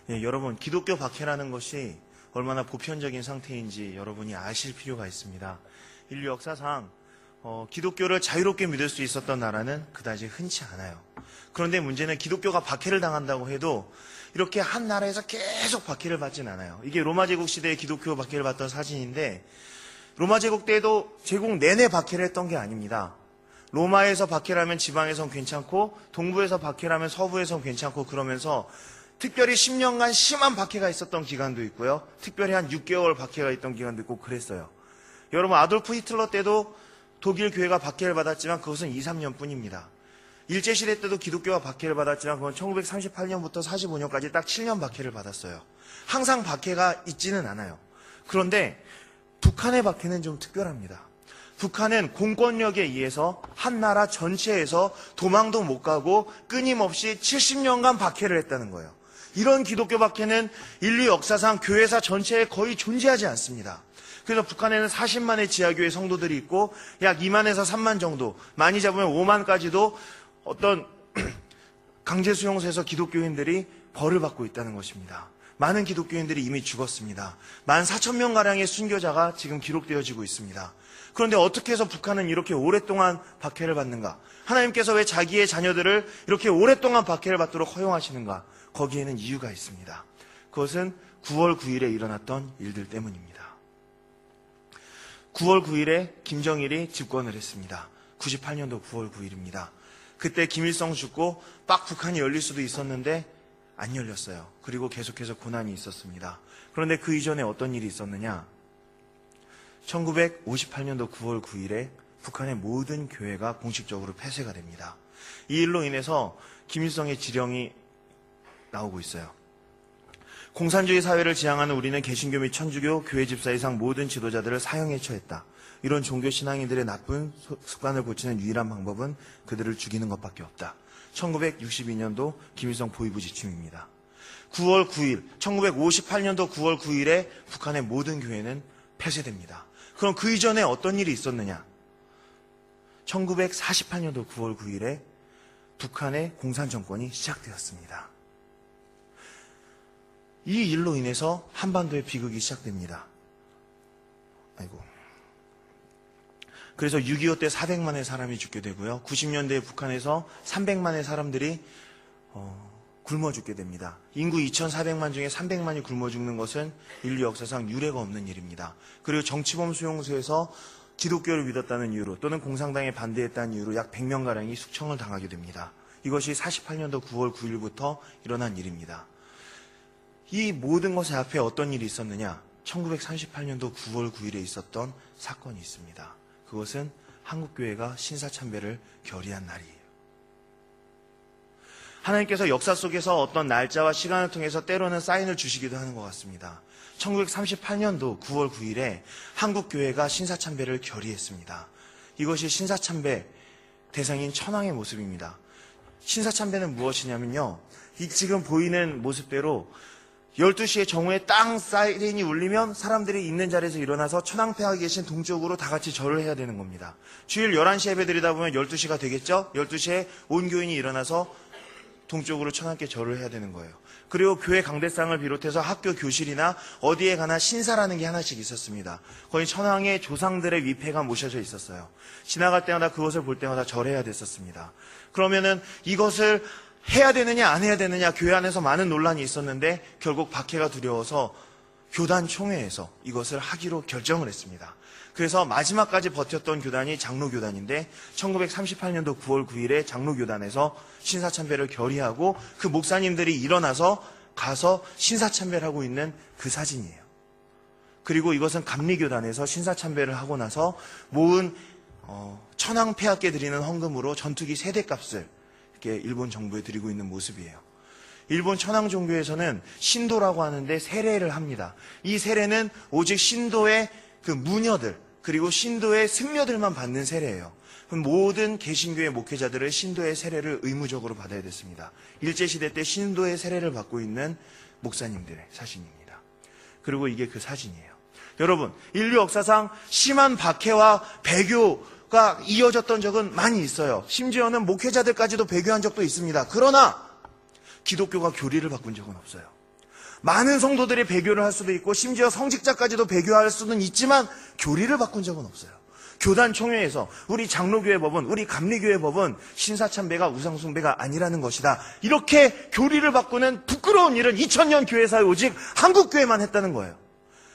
예, 여러분, 기독교 박해라는 것이 얼마나 보편적인 상태인지 여러분이 아실 필요가 있습니다. 인류 역사상 기독교를 자유롭게 믿을 수 있었던 나라는 그다지 흔치 않아요. 그런데 문제는 기독교가 박해를 당한다고 해도 이렇게 한 나라에서 계속 박해를 받진 않아요. 이게 로마 제국 시대에 기독교 박해를 받던 사진인데, 로마 제국 때도 제국 내내 박해를 했던 게 아닙니다. 로마에서 박해를 하면 지방에선 괜찮고, 동부에서 박해를 하면 서부에선 괜찮고, 그러면서 특별히 10년간 심한 박해가 있었던 기간도 있고요. 특별히 한 6개월 박해가 있던 기간도 있고 그랬어요. 여러분, 아돌프 히틀러 때도 독일 교회가 박해를 받았지만 그것은 2, 3년 뿐입니다. 일제시대 때도 기독교가 박해를 받았지만 그건 1938년부터 45년까지 딱 7년 박해를 받았어요. 항상 박해가 있지는 않아요. 그런데 북한의 박해는 좀 특별합니다. 북한은 공권력에 의해서 한 나라 전체에서 도망도 못 가고 끊임없이 70년간 박해를 했다는 거예요. 이런 기독교 박해는 인류 역사상 교회사 전체에 거의 존재하지 않습니다. 그래서 북한에는 40만의 지하교회 성도들이 있고 약 2만에서 3만 정도, 많이 잡으면 5만까지도 어떤 강제 수용소에서 기독교인들이 벌을 받고 있다는 것입니다. 많은 기독교인들이 이미 죽었습니다. 14,000명가량의 순교자가 지금 기록되어지고 있습니다. 그런데 어떻게 해서 북한은 이렇게 오랫동안 박해를 받는가? 하나님께서 왜 자기의 자녀들을 이렇게 오랫동안 박해를 받도록 허용하시는가? 거기에는 이유가 있습니다. 그것은 9월 9일에 일어났던 일들 때문입니다. 9월 9일에 김정일이 집권을 했습니다. 98년도 9월 9일입니다. 그때 김일성 죽고 빡 북한이 열릴 수도 있었는데 안 열렸어요. 그리고 계속해서 고난이 있었습니다. 그런데 그 이전에 어떤 일이 있었느냐? 1958년도 9월 9일에 북한의 모든 교회가 공식적으로 폐쇄가 됩니다. 이 일로 인해서 김일성의 지령이 나오고 있어요. 공산주의 사회를 지향하는 우리는 개신교 및 천주교, 교회 집사 이상 모든 지도자들을 사형에 처했다. 이런 종교 신앙인들의 나쁜 습관을 고치는 유일한 방법은 그들을 죽이는 것밖에 없다. 1962년도 김일성 보위부 지침입니다. 9월 9일, 1958년도 9월 9일에 북한의 모든 교회는 폐쇄됩니다. 그럼 그 이전에 어떤 일이 있었느냐? 1948년도 9월 9일에 북한의 공산정권이 시작되었습니다. 이 일로 인해서 한반도의 비극이 시작됩니다. 그래서 6.25 때 400만의 사람이 죽게 되고요. 90년대에 북한에서 300만의 사람들이 굶어 죽게 됩니다. 인구 2,400만 중에 300만이 굶어 죽는 것은 인류 역사상 유례가 없는 일입니다. 그리고 정치범 수용소에서 기독교를 믿었다는 이유로 또는 공산당에 반대했다는 이유로 약 100명가량이 숙청을 당하게 됩니다. 이것이 48년도 9월 9일부터 일어난 일입니다. 이 모든 것의 앞에 어떤 일이 있었느냐? 1938년도 9월 9일에 있었던 사건이 있습니다. 그것은 한국교회가 신사참배를 결의한 날이에요. 하나님께서 역사 속에서 어떤 날짜와 시간을 통해서 때로는 사인을 주시기도 하는 것 같습니다. 1938년도 9월 9일에 한국교회가 신사참배를 결의했습니다. 이것이 신사참배 대상인 천황의 모습입니다. 신사참배는 무엇이냐면요, 이 지금 보이는 모습대로 12시에 정오에 땅 사이렌이 울리면 사람들이 있는 자리에서 일어나서 천황폐하에 계신 동쪽으로 다 같이 절을 해야 되는 겁니다. 주일 11시 예배 드리다 보면 12시가 되겠죠? 12시에 온 교인이 일어나서 동쪽으로 천황께 절을 해야 되는 거예요. 그리고 교회 강대상을 비롯해서 학교 교실이나 어디에 가나 신사라는 게 하나씩 있었습니다. 거의 천황의 조상들의 위패가 모셔져 있었어요. 지나갈 때마다 그것을 볼 때마다 절해야 됐었습니다. 그러면은 이것을 해야 되느냐 안 해야 되느냐 교회 안에서 많은 논란이 있었는데 결국 박해가 두려워서 교단 총회에서 이것을 하기로 결정을 했습니다. 그래서 마지막까지 버텼던 교단이 장로교단인데 1938년도 9월 9일에 장로교단에서 신사참배를 결의하고 그 목사님들이 일어나서 가서 신사참배를 하고 있는 그 사진이에요. 그리고 이것은 감리교단에서 신사참배를 하고 나서 모은 천황폐하께 드리는 헌금으로 전투기 세대값을 일본 정부에 드리고 있는 모습이에요. 일본 천황 종교에서는 신도라고 하는데 세례를 합니다. 이 세례는 오직 신도의 그 무녀들 그리고 신도의 승려들만 받는 세례예요. 모든 개신교의 목회자들은 신도의 세례를 의무적으로 받아야 됐습니다. 일제시대 때 신도의 세례를 받고 있는 목사님들의 사진입니다. 그리고 이게 그 사진이에요. 여러분, 인류 역사상 심한 박해와 배교가 이어졌던 적은 많이 있어요. 심지어는 목회자들까지도 배교한 적도 있습니다. 그러나 기독교가 교리를 바꾼 적은 없어요. 많은 성도들이 배교를 할 수도 있고 심지어 성직자까지도 배교할 수는 있지만 교리를 바꾼 적은 없어요. 교단 총회에서 우리 장로교회 법은, 우리 감리교회 법은 신사참배가 우상숭배가 아니라는 것이다. 이렇게 교리를 바꾸는 부끄러운 일은 2000년 교회사에 오직 한국교회만 했다는 거예요.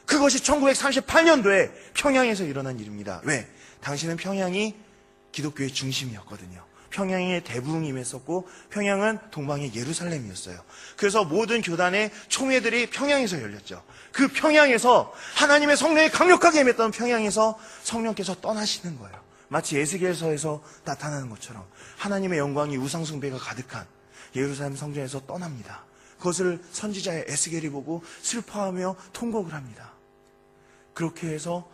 그것이 1938년도에 평양에서 일어난 일입니다. 왜? 당시는 평양이 기독교의 중심이었거든요. 평양에 대부흥이 임했었고 평양은 동방의 예루살렘이었어요. 그래서 모든 교단의 총회들이 평양에서 열렸죠. 그 평양에서 하나님의 성령이 강력하게 임했던 평양에서 성령께서 떠나시는 거예요. 마치 에스겔서에서 나타나는 것처럼 하나님의 영광이 우상숭배가 가득한 예루살렘 성전에서 떠납니다. 그것을 선지자의 에스겔이 보고 슬퍼하며 통곡을 합니다. 그렇게 해서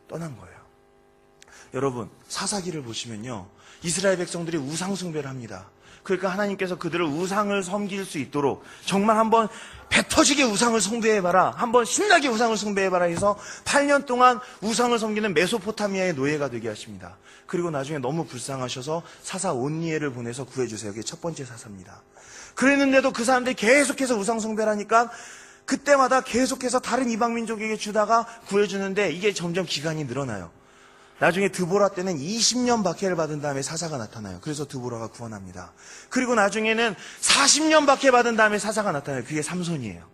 떠난 거예요. 여러분, 사사기를 보시면요, 이스라엘 백성들이 우상숭배를 합니다. 그러니까 하나님께서 그들을 우상을 섬길 수 있도록 정말 한번 배 터지게 우상을 숭배해봐라, 한번 신나게 우상을 숭배해봐라 해서 8년 동안 우상을 섬기는 메소포타미아의 노예가 되게 하십니다. 그리고 나중에 너무 불쌍하셔서 사사 온니엘을 보내서 구해주세요. 그게 첫 번째 사사입니다. 그랬는데도 그 사람들이 계속해서 우상 숭배를 하니까 그때마다 계속해서 다른 이방 민족에게 주다가 구해주는데 이게 점점 기간이 늘어나요. 나중에 드보라 때는 20년 박해를 받은 다음에 사사가 나타나요. 그래서 드보라가 구원합니다. 그리고 나중에는 40년 박해 받은 다음에 사사가 나타나요. 그게 삼손이에요.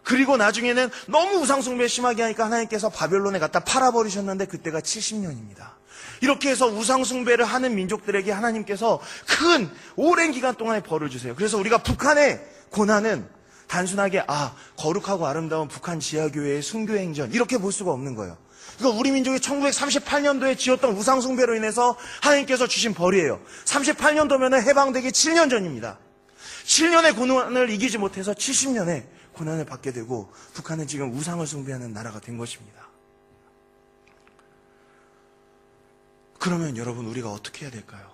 그리고 나중에는 너무 우상숭배 심하게 하니까 하나님께서 바벨론에 갖다 팔아버리셨는데 그때가 70년입니다. 이렇게 해서 우상숭배를 하는 민족들에게 하나님께서 큰 오랜 기간 동안에 벌을 주세요. 그래서 우리가 북한의 고난은 단순하게 거룩하고 아름다운 북한 지하교회의 순교행전 이렇게 볼 수가 없는 거예요. 이거 우리 민족이 1938년도에 지었던 우상숭배로 인해서 하나님께서 주신 벌이에요. 38년도면 해방되기 7년 전입니다. 7년의 고난을 이기지 못해서 70년에 고난을 받게 되고 북한은 지금 우상을 숭배하는 나라가 된 것입니다. 그러면 여러분, 우리가 어떻게 해야 될까요?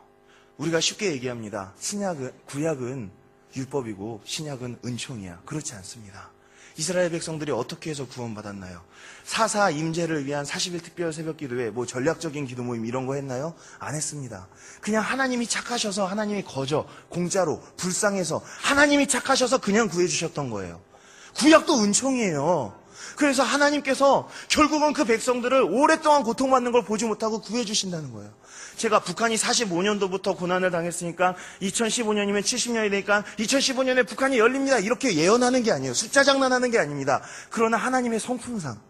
우리가 쉽게 얘기합니다. 구약은 율법이고 신약은 은총이야. 그렇지 않습니다. 이스라엘 백성들이 어떻게 해서 구원받았나요? 사사 임재를 위한 40일 특별 새벽 기도회, 전략적인 기도 모임 이런 거 했나요? 안 했습니다. 그냥 하나님이 착하셔서, 하나님이 공짜로 불쌍해서 하나님이 착하셔서 그냥 구해주셨던 거예요. 구약도 은총이에요. 그래서 하나님께서 결국은 그 백성들을 오랫동안 고통받는 걸 보지 못하고 구해주신다는 거예요. 제가 북한이 45년도부터 고난을 당했으니까 2015년이면 70년이 되니까 2015년에 북한이 열립니다. 이렇게 예언하는 게 아니에요. 숫자 장난하는 게 아닙니다. 그러나 하나님의 성품상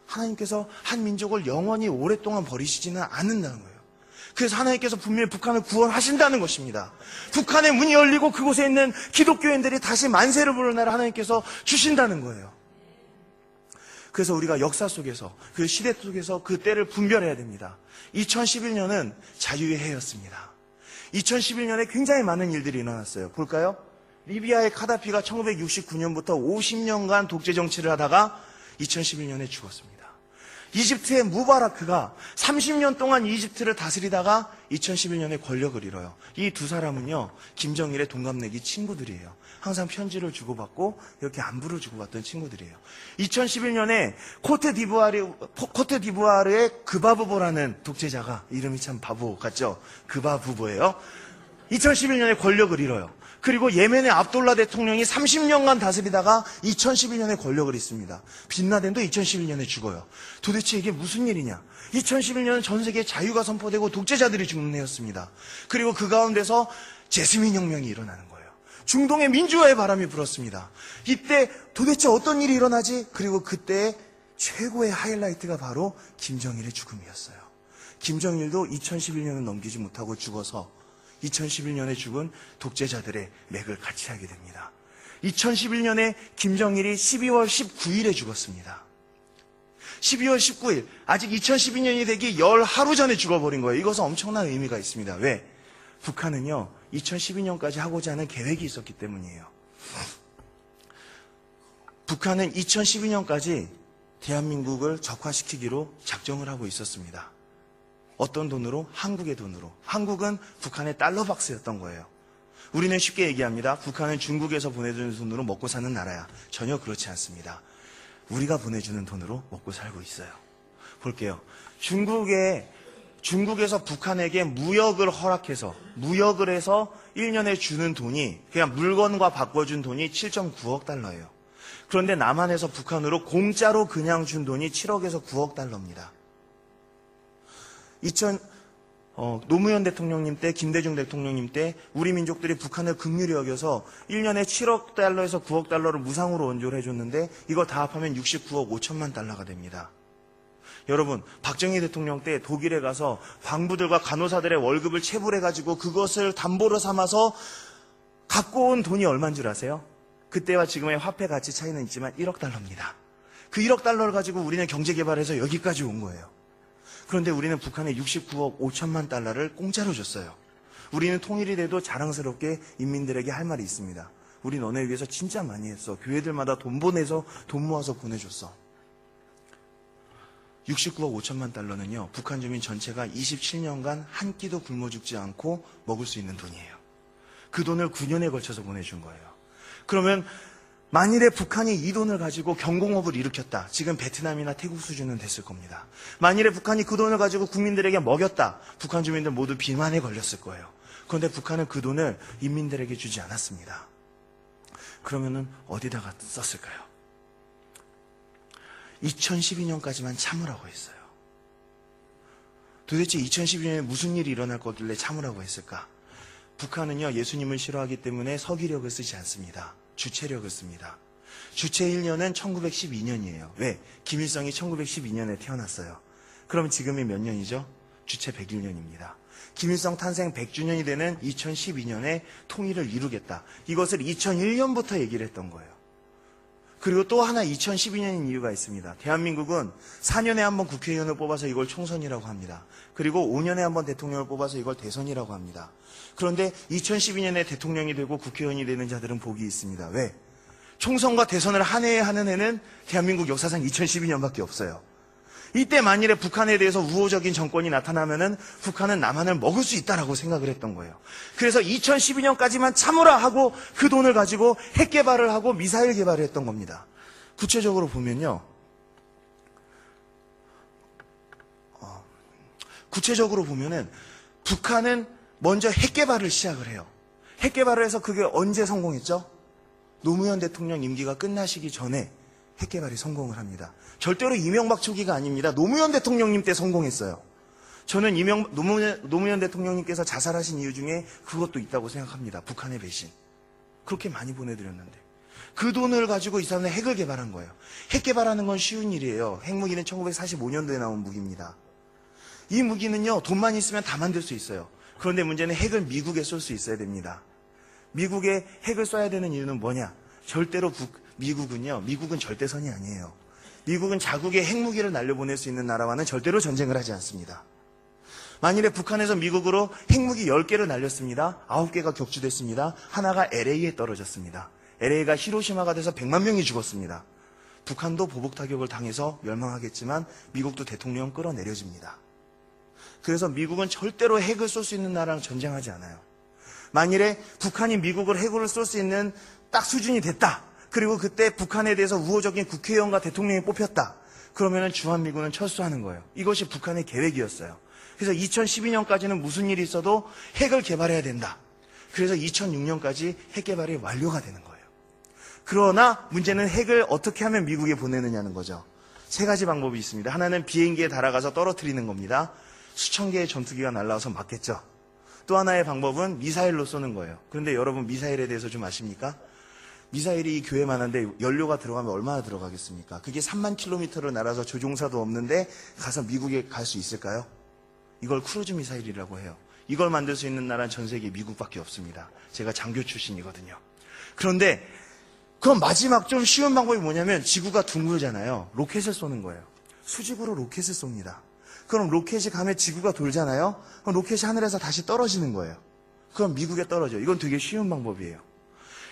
하나님께서 한 민족을 영원히 오랫동안 버리시지는 않는다는 거예요. 그래서 하나님께서 분명히 북한을 구원하신다는 것입니다. 북한의 문이 열리고 그곳에 있는 기독교인들이 다시 만세를 부르는 날을 하나님께서 주신다는 거예요. 그래서 우리가 역사 속에서, 그 시대 속에서 그 때를 분별해야 됩니다. 2011년은 자유의 해였습니다. 2011년에 굉장히 많은 일들이 일어났어요. 볼까요? 리비아의 카다피가 1969년부터 50년간 독재 정치를 하다가 2011년에 죽었습니다. 이집트의 무바라크가 30년 동안 이집트를 다스리다가 2011년에 권력을 잃어요. 이 두 사람은요, 김정일의 동갑내기 친구들이에요. 항상 편지를 주고받고 이렇게 안부를 주고받던 친구들이에요. 2011년에 코트디부아르의 그바부보라는 독재자가, 이름이 참 바보 같죠? 그바부보예요. 2011년에 권력을 잃어요. 그리고 예멘의 압돌라 대통령이 30년간 다스리다가 2011년에 권력을 잃습니다. 빈라덴도 2011년에 죽어요. 도대체 이게 무슨 일이냐? 2011년은 전 세계에 자유가 선포되고 독재자들이 죽는 해였습니다. 그리고 그 가운데서 제스민 혁명이 일어나는 거예요. 중동의 민주화의 바람이 불었습니다. 이때 도대체 어떤 일이 일어나지? 그리고 그때 최고의 하이라이트가 바로 김정일의 죽음이었어요. 김정일도 2011년을 넘기지 못하고 죽어서 2011년에 죽은 독재자들의 맥을 같이 하게 됩니다. 2011년에 김정일이 12월 19일에 죽었습니다. 12월 19일, 아직 2012년이 되기 열 하루 전에 죽어버린 거예요. 이것은 엄청난 의미가 있습니다. 왜? 북한은요, 2012년까지 하고자 하는 계획이 있었기 때문이에요. 북한은 2012년까지 대한민국을 적화시키기로 작정을 하고 있었습니다. 어떤 돈으로? 한국의 돈으로. 한국은 북한의 달러 박스였던 거예요. 우리는 쉽게 얘기합니다. 북한은 중국에서 보내주는 돈으로 먹고 사는 나라야. 전혀 그렇지 않습니다. 우리가 보내주는 돈으로 먹고 살고 있어요. 볼게요. 중국에서 북한에게 무역을 허락해서, 무역을 해서 1년에 주는 돈이, 그냥 물건과 바꿔준 돈이 7.9억 달러예요. 그런데 남한에서 북한으로 공짜로 그냥 준 돈이 7억에서 9억 달러입니다. 노무현 대통령님 때, 김대중 대통령님 때 우리 민족들이 북한을 긍휼히 여겨서 1년에 7억 달러에서 9억 달러를 무상으로 원조를 해줬는데 이거 다 합하면 69억 5천만 달러가 됩니다. 여러분, 박정희 대통령 때 독일에 가서 광부들과 간호사들의 월급을 체불해가지고 그것을 담보로 삼아서 갖고 온 돈이 얼마인 줄 아세요? 그때와 지금의 화폐 가치 차이는 있지만 1억 달러입니다. 그 1억 달러를 가지고 우리는 경제개발해서 여기까지 온 거예요. 그런데 우리는 북한에 69억 5천만 달러를 공짜로 줬어요. 우리는 통일이 돼도 자랑스럽게 인민들에게 할 말이 있습니다. 우리 너네 위해서 진짜 많이 했어. 교회들마다 돈 보내서 돈 모아서 보내줬어. 69억 5천만 달러는요, 북한 주민 전체가 27년간 한 끼도 굶어 죽지 않고 먹을 수 있는 돈이에요. 그 돈을 9년에 걸쳐서 보내준 거예요. 그러면 만일에 북한이 이 돈을 가지고 경공업을 일으켰다. 지금 베트남이나 태국 수준은 됐을 겁니다. 만일에 북한이 그 돈을 가지고 국민들에게 먹였다. 북한 주민들 모두 비만에 걸렸을 거예요. 그런데 북한은 그 돈을 인민들에게 주지 않았습니다. 그러면은 어디다가 썼을까요? 2012년까지만 참으라고 했어요. 도대체 2012년에 무슨 일이 일어날 거길래 참으라고 했을까? 북한은요, 예수님을 싫어하기 때문에 서기력을 쓰지 않습니다. 주체력을 씁니다. 주체 1년은 1912년이에요. 왜? 김일성이 1912년에 태어났어요. 그럼 지금이 몇 년이죠? 주체 101년입니다. 김일성 탄생 100주년이 되는 2012년에 통일을 이루겠다. 이것을 2001년부터 얘기를 했던 거예요. 그리고 또 하나 2012년인 이유가 있습니다. 대한민국은 4년에 한 번 국회의원을 뽑아서 이걸 총선이라고 합니다. 그리고 5년에 한 번 대통령을 뽑아서 이걸 대선이라고 합니다. 그런데 2012년에 대통령이 되고 국회의원이 되는 자들은 복이 있습니다. 왜? 총선과 대선을 한 해에 하는 해는 대한민국 역사상 2012년밖에 없어요. 이때 만일에 북한에 대해서 우호적인 정권이 나타나면은 북한은 남한을 먹을 수 있다라고 생각을 했던 거예요. 그래서 2012년까지만 참으라 하고 그 돈을 가지고 핵 개발을 하고 미사일 개발을 했던 겁니다. 구체적으로 보면요. 북한은 먼저 핵 개발을 시작을 해요. 핵 개발을 해서 그게 언제 성공했죠? 노무현 대통령 임기가 끝나시기 전에 핵 개발이 성공을 합니다. 절대로 이명박 초기가 아닙니다. 노무현 대통령님 때 성공했어요. 저는 노무현 대통령님께서 자살하신 이유 중에 그것도 있다고 생각합니다. 북한의 배신. 그렇게 많이 보내드렸는데. 그 돈을 가지고 이 사람은 핵을 개발한 거예요. 핵 개발하는 건 쉬운 일이에요. 핵무기는 1945년도에 나온 무기입니다. 이 무기는요, 돈만 있으면 다 만들 수 있어요. 그런데 문제는 핵을 미국에 쏠 수 있어야 됩니다. 미국에 핵을 쏴야 되는 이유는 뭐냐? 절대로 미국은 절대선이 아니에요. 미국은 자국의 핵무기를 날려보낼 수 있는 나라와는 절대로 전쟁을 하지 않습니다. 만일에 북한에서 미국으로 핵무기 10개를 날렸습니다. 9개가 격추됐습니다. 하나가 LA에 떨어졌습니다. LA가 히로시마가 돼서 100만 명이 죽었습니다. 북한도 보복 타격을 당해서 멸망하겠지만 미국도 대통령 끌어내려집니다. 그래서 미국은 절대로 핵을 쏠 수 있는 나라랑 전쟁하지 않아요. 만일에 북한이 미국을 핵으로 쏠 수 있는 딱 수준이 됐다. 그리고 그때 북한에 대해서 우호적인 국회의원과 대통령이 뽑혔다. 그러면은 주한미군은 철수하는 거예요. 이것이 북한의 계획이었어요. 그래서 2012년까지는 무슨 일이 있어도 핵을 개발해야 된다. 그래서 2006년까지 핵 개발이 완료가 되는 거예요. 그러나 문제는 핵을 어떻게 하면 미국에 보내느냐는 거죠. 세 가지 방법이 있습니다. 하나는 비행기에 달아가서 떨어뜨리는 겁니다. 수천 개의 전투기가 날라와서 맞겠죠. 또 하나의 방법은 미사일로 쏘는 거예요. 그런데 여러분 미사일에 대해서 좀 아십니까? 미사일이 이 교회만한데 연료가 들어가면 얼마나 들어가겠습니까? 그게 3만 킬로미터를 날아서 조종사도 없는데 가서 미국에 갈 수 있을까요? 이걸 크루즈 미사일이라고 해요. 이걸 만들 수 있는 나라는 전 세계 미국밖에 없습니다. 제가 장교 출신이거든요. 그런데 그럼 마지막 좀 쉬운 방법이 뭐냐면 지구가 둥글잖아요. 로켓을 쏘는 거예요. 수직으로 로켓을 쏩니다. 그럼 로켓이 가면 지구가 돌잖아요. 그럼 로켓이 하늘에서 다시 떨어지는 거예요. 그럼 미국에 떨어져요. 이건 되게 쉬운 방법이에요.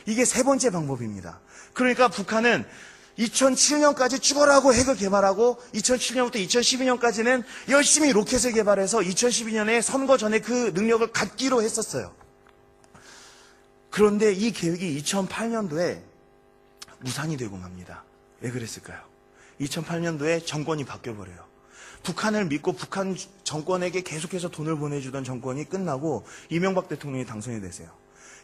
이게 세 번째 방법입니다. 그러니까 북한은 2007년까지 죽어라고 핵을 개발하고 2007년부터 2012년까지는 열심히 로켓을 개발해서 2012년에 선거 전에 그 능력을 갖기로 했었어요. 그런데 이 계획이 2008년도에 무산이 되고 맙니다. 왜 그랬을까요? 2008년도에 정권이 바뀌어버려요. 북한을 믿고 북한 정권에게 계속해서 돈을 보내주던 정권이 끝나고 이명박 대통령이 당선이 되세요.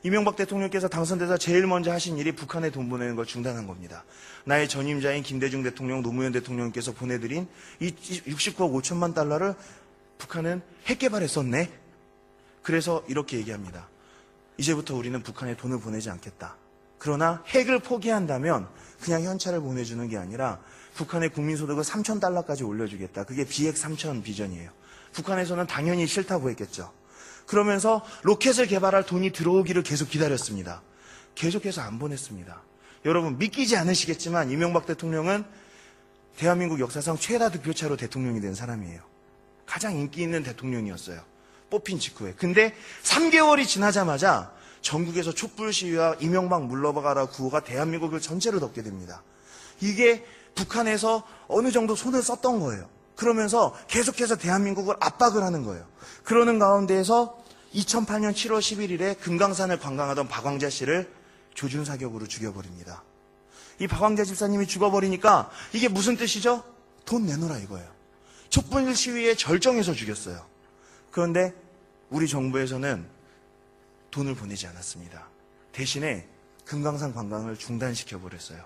이명박 대통령께서 당선돼서 제일 먼저 하신 일이 북한에 돈 보내는 걸 중단한 겁니다. 나의 전임자인 김대중 대통령, 노무현 대통령께서 보내드린 이 69억 5천만 달러를 북한은 핵 개발에 썼네. 그래서 이렇게 얘기합니다. 이제부터 우리는 북한에 돈을 보내지 않겠다. 그러나 핵을 포기한다면 그냥 현찰을 보내주는 게 아니라 북한의 국민소득을 3,000달러까지 올려주겠다. 그게 비핵 3,000 비전이에요. 북한에서는 당연히 싫다고 했겠죠. 그러면서 로켓을 개발할 돈이 들어오기를 계속 기다렸습니다. 계속해서 안 보냈습니다. 여러분 믿기지 않으시겠지만 이명박 대통령은 대한민국 역사상 최다 득표차로 대통령이 된 사람이에요. 가장 인기 있는 대통령이었어요. 뽑힌 직후에. 근데 3개월이 지나자마자 전국에서 촛불 시위와 이명박 물러가라 구호가 대한민국을 전체로 덮게 됩니다. 이게 북한에서 어느 정도 손을 썼던 거예요. 그러면서 계속해서 대한민국을 압박을 하는 거예요. 그러는 가운데에서 2008년 7월 11일에 금강산을 관광하던 박광자 씨를 조준사격으로 죽여버립니다. 이 박광자 집사님이 죽어버리니까 이게 무슨 뜻이죠? 돈 내놓으라 이거예요. 촛불 시위에 절정에서 죽였어요. 그런데 우리 정부에서는 돈을 보내지 않았습니다. 대신에 금강산 관광을 중단시켜버렸어요.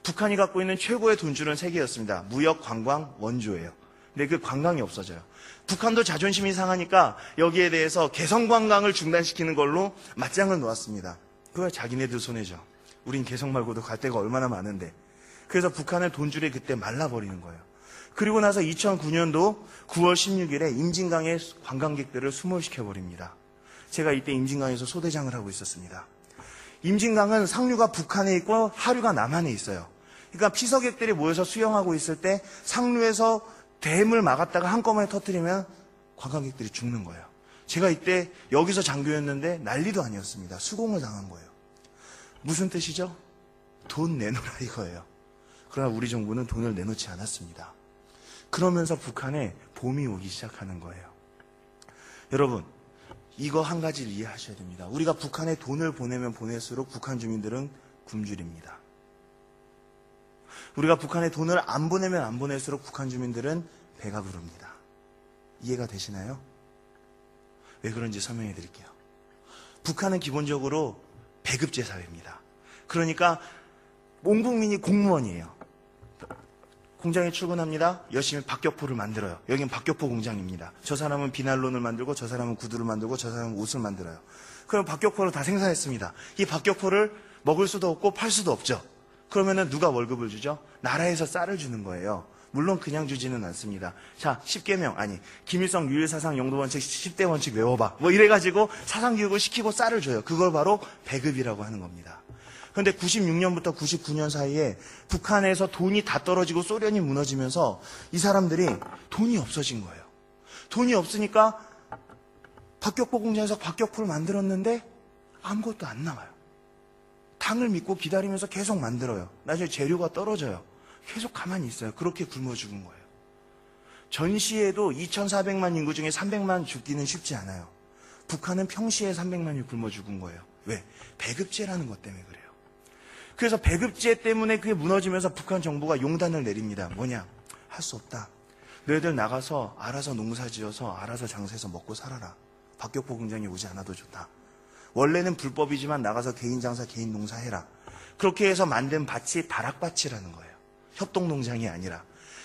북한이 갖고 있는 최고의 돈줄은 세 개였습니다. 무역, 관광, 원조예요. 근데 그 관광이 없어져요. 북한도 자존심이 상하니까 여기에 대해서 개성 관광을 중단시키는 걸로 맞짱을 놓았습니다. 그거 자기네들 손해죠. 우린 개성 말고도 갈 데가 얼마나 많은데. 그래서 북한은 돈줄이 그때 말라버리는 거예요. 그리고 나서 2009년도 9월 16일에 임진강에 관광객들을 수몰시켜버립니다. 제가 이때 임진강에서 소대장을 하고 있었습니다. 임진강은 상류가 북한에 있고 하류가 남한에 있어요. 그러니까 피서객들이 모여서 수영하고 있을 때 상류에서 댐을 막았다가 한꺼번에 터뜨리면 관광객들이 죽는 거예요. 제가 이때 여기서 장교였는데 난리도 아니었습니다. 수공을 당한 거예요. 무슨 뜻이죠? 돈 내놓으라 이거예요. 그러나 우리 정부는 돈을 내놓지 않았습니다. 그러면서 북한에 봄이 오기 시작하는 거예요. 여러분, 이거 한 가지를 이해하셔야 됩니다. 우리가 북한에 돈을 보내면 보낼수록 북한 주민들은 굶주립니다. 우리가 북한에 돈을 안 보내면 안 보낼수록 북한 주민들은 배가 부릅니다. 이해가 되시나요? 왜 그런지 설명해 드릴게요. 북한은 기본적으로 배급제 사회입니다. 그러니까 온 국민이 공무원이에요. 공장에 출근합니다. 열심히 박격포를 만들어요. 여긴 박격포 공장입니다. 저 사람은 비난론을 만들고 저 사람은 구두를 만들고 저 사람은 옷을 만들어요. 그럼 박격포를 다 생산했습니다. 이 박격포를 먹을 수도 없고 팔 수도 없죠. 그러면은 누가 월급을 주죠? 나라에서 쌀을 주는 거예요. 물론 그냥 주지는 않습니다. 자, 10계명, 아니, 김일성 유일사상 용도원칙 10대 원칙 외워봐. 뭐 이래가지고 사상교육을 시키고 쌀을 줘요. 그걸 바로 배급이라고 하는 겁니다. 그런데 96년부터 99년 사이에 북한에서 돈이 다 떨어지고 소련이 무너지면서 이 사람들이 돈이 없어진 거예요. 돈이 없으니까 박격포 공장에서 박격포를 만들었는데 아무것도 안 나와요. 당을 믿고 기다리면서 계속 만들어요. 나중에 재료가 떨어져요. 계속 가만히 있어요. 그렇게 굶어 죽은 거예요. 전시에도 2,400만 인구 중에 300만 죽기는 쉽지 않아요. 북한은 평시에 300만이 굶어 죽은 거예요. 왜? 배급제라는 것 때문에 그래요. 그래서 배급제 때문에 그게 무너지면서 북한 정부가 용단을 내립니다. 뭐냐? 할 수 없다. 너희들 나가서 알아서 농사 지어서 알아서 장사해서 먹고 살아라. 박격포 공장에 오지 않아도 좋다. 원래는 불법이지만 나가서 개인 장사, 개인 농사 해라. 그렇게 해서 만든 밭이 다락밭이라는 거예요. 협동농장이 아니라.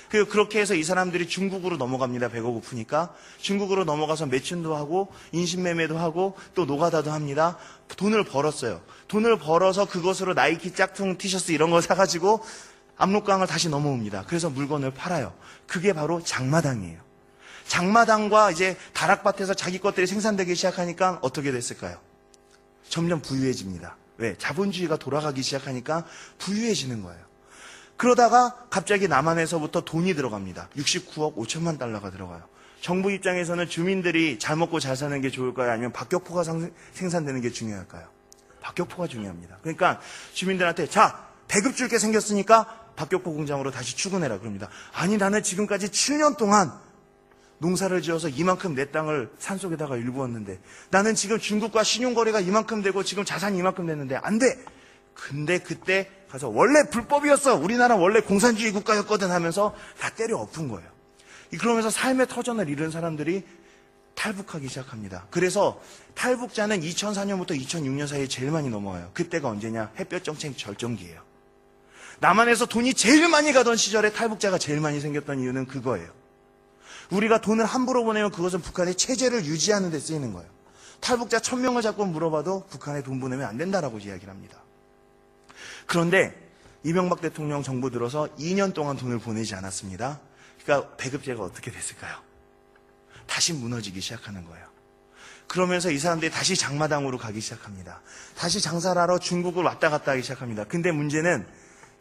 그리고 그렇게 해서 이 사람들이 중국으로 넘어갑니다. 배가 고프니까. 중국으로 넘어가서 매춘도 하고 인신매매도 하고 또 노가다도 합니다. 돈을 벌었어요. 돈을 벌어서 그것으로 나이키 짝퉁 티셔츠 이런 거 사가지고 압록강을 다시 넘어옵니다. 그래서 물건을 팔아요. 그게 바로 장마당이에요. 장마당과 이제 다락밭에서 자기 것들이 생산되기 시작하니까 어떻게 됐을까요? 점점 부유해집니다. 왜? 자본주의가 돌아가기 시작하니까 부유해지는 거예요. 그러다가 갑자기 남한에서부터 돈이 들어갑니다. 69억 5천만 달러가 들어가요. 정부 입장에서는 주민들이 잘 먹고 잘 사는 게 좋을까요? 아니면 박격포가 생산되는 게 중요할까요? 박격포가 중요합니다. 그러니까 주민들한테 자, 배급 줄 게 생겼으니까 박격포 공장으로 다시 출근해라 그럽니다. 아니 나는 지금까지 7년 동안 농사를 지어서 이만큼 내 땅을 산속에다가 일구었는데 나는 지금 중국과 신용거래가 이만큼 되고 지금 자산이 이만큼 됐는데 안 돼. 근데 그때 가서 원래 불법이었어. 우리나라 원래 공산주의 국가였거든 하면서 다 때려 엎은 거예요. 그러면서 삶의 터전을 잃은 사람들이 탈북하기 시작합니다. 그래서 탈북자는 2004년부터 2006년 사이에 제일 많이 넘어와요. 그때가 언제냐? 햇볕 정책 절정기예요. 남한에서 돈이 제일 많이 가던 시절에 탈북자가 제일 많이 생겼던 이유는 그거예요. 우리가 돈을 함부로 보내면 그것은 북한의 체제를 유지하는 데 쓰이는 거예요. 탈북자 1000명을 잡고 물어봐도 북한에 돈 보내면 안 된다라고 이야기를 합니다. 그런데 이명박 대통령 정부 들어서 2년 동안 돈을 보내지 않았습니다. 그러니까 배급제가 어떻게 됐을까요? 다시 무너지기 시작하는 거예요. 그러면서 이 사람들이 다시 장마당으로 가기 시작합니다. 다시 장사를 하러 중국을 왔다 갔다 하기 시작합니다. 근데 문제는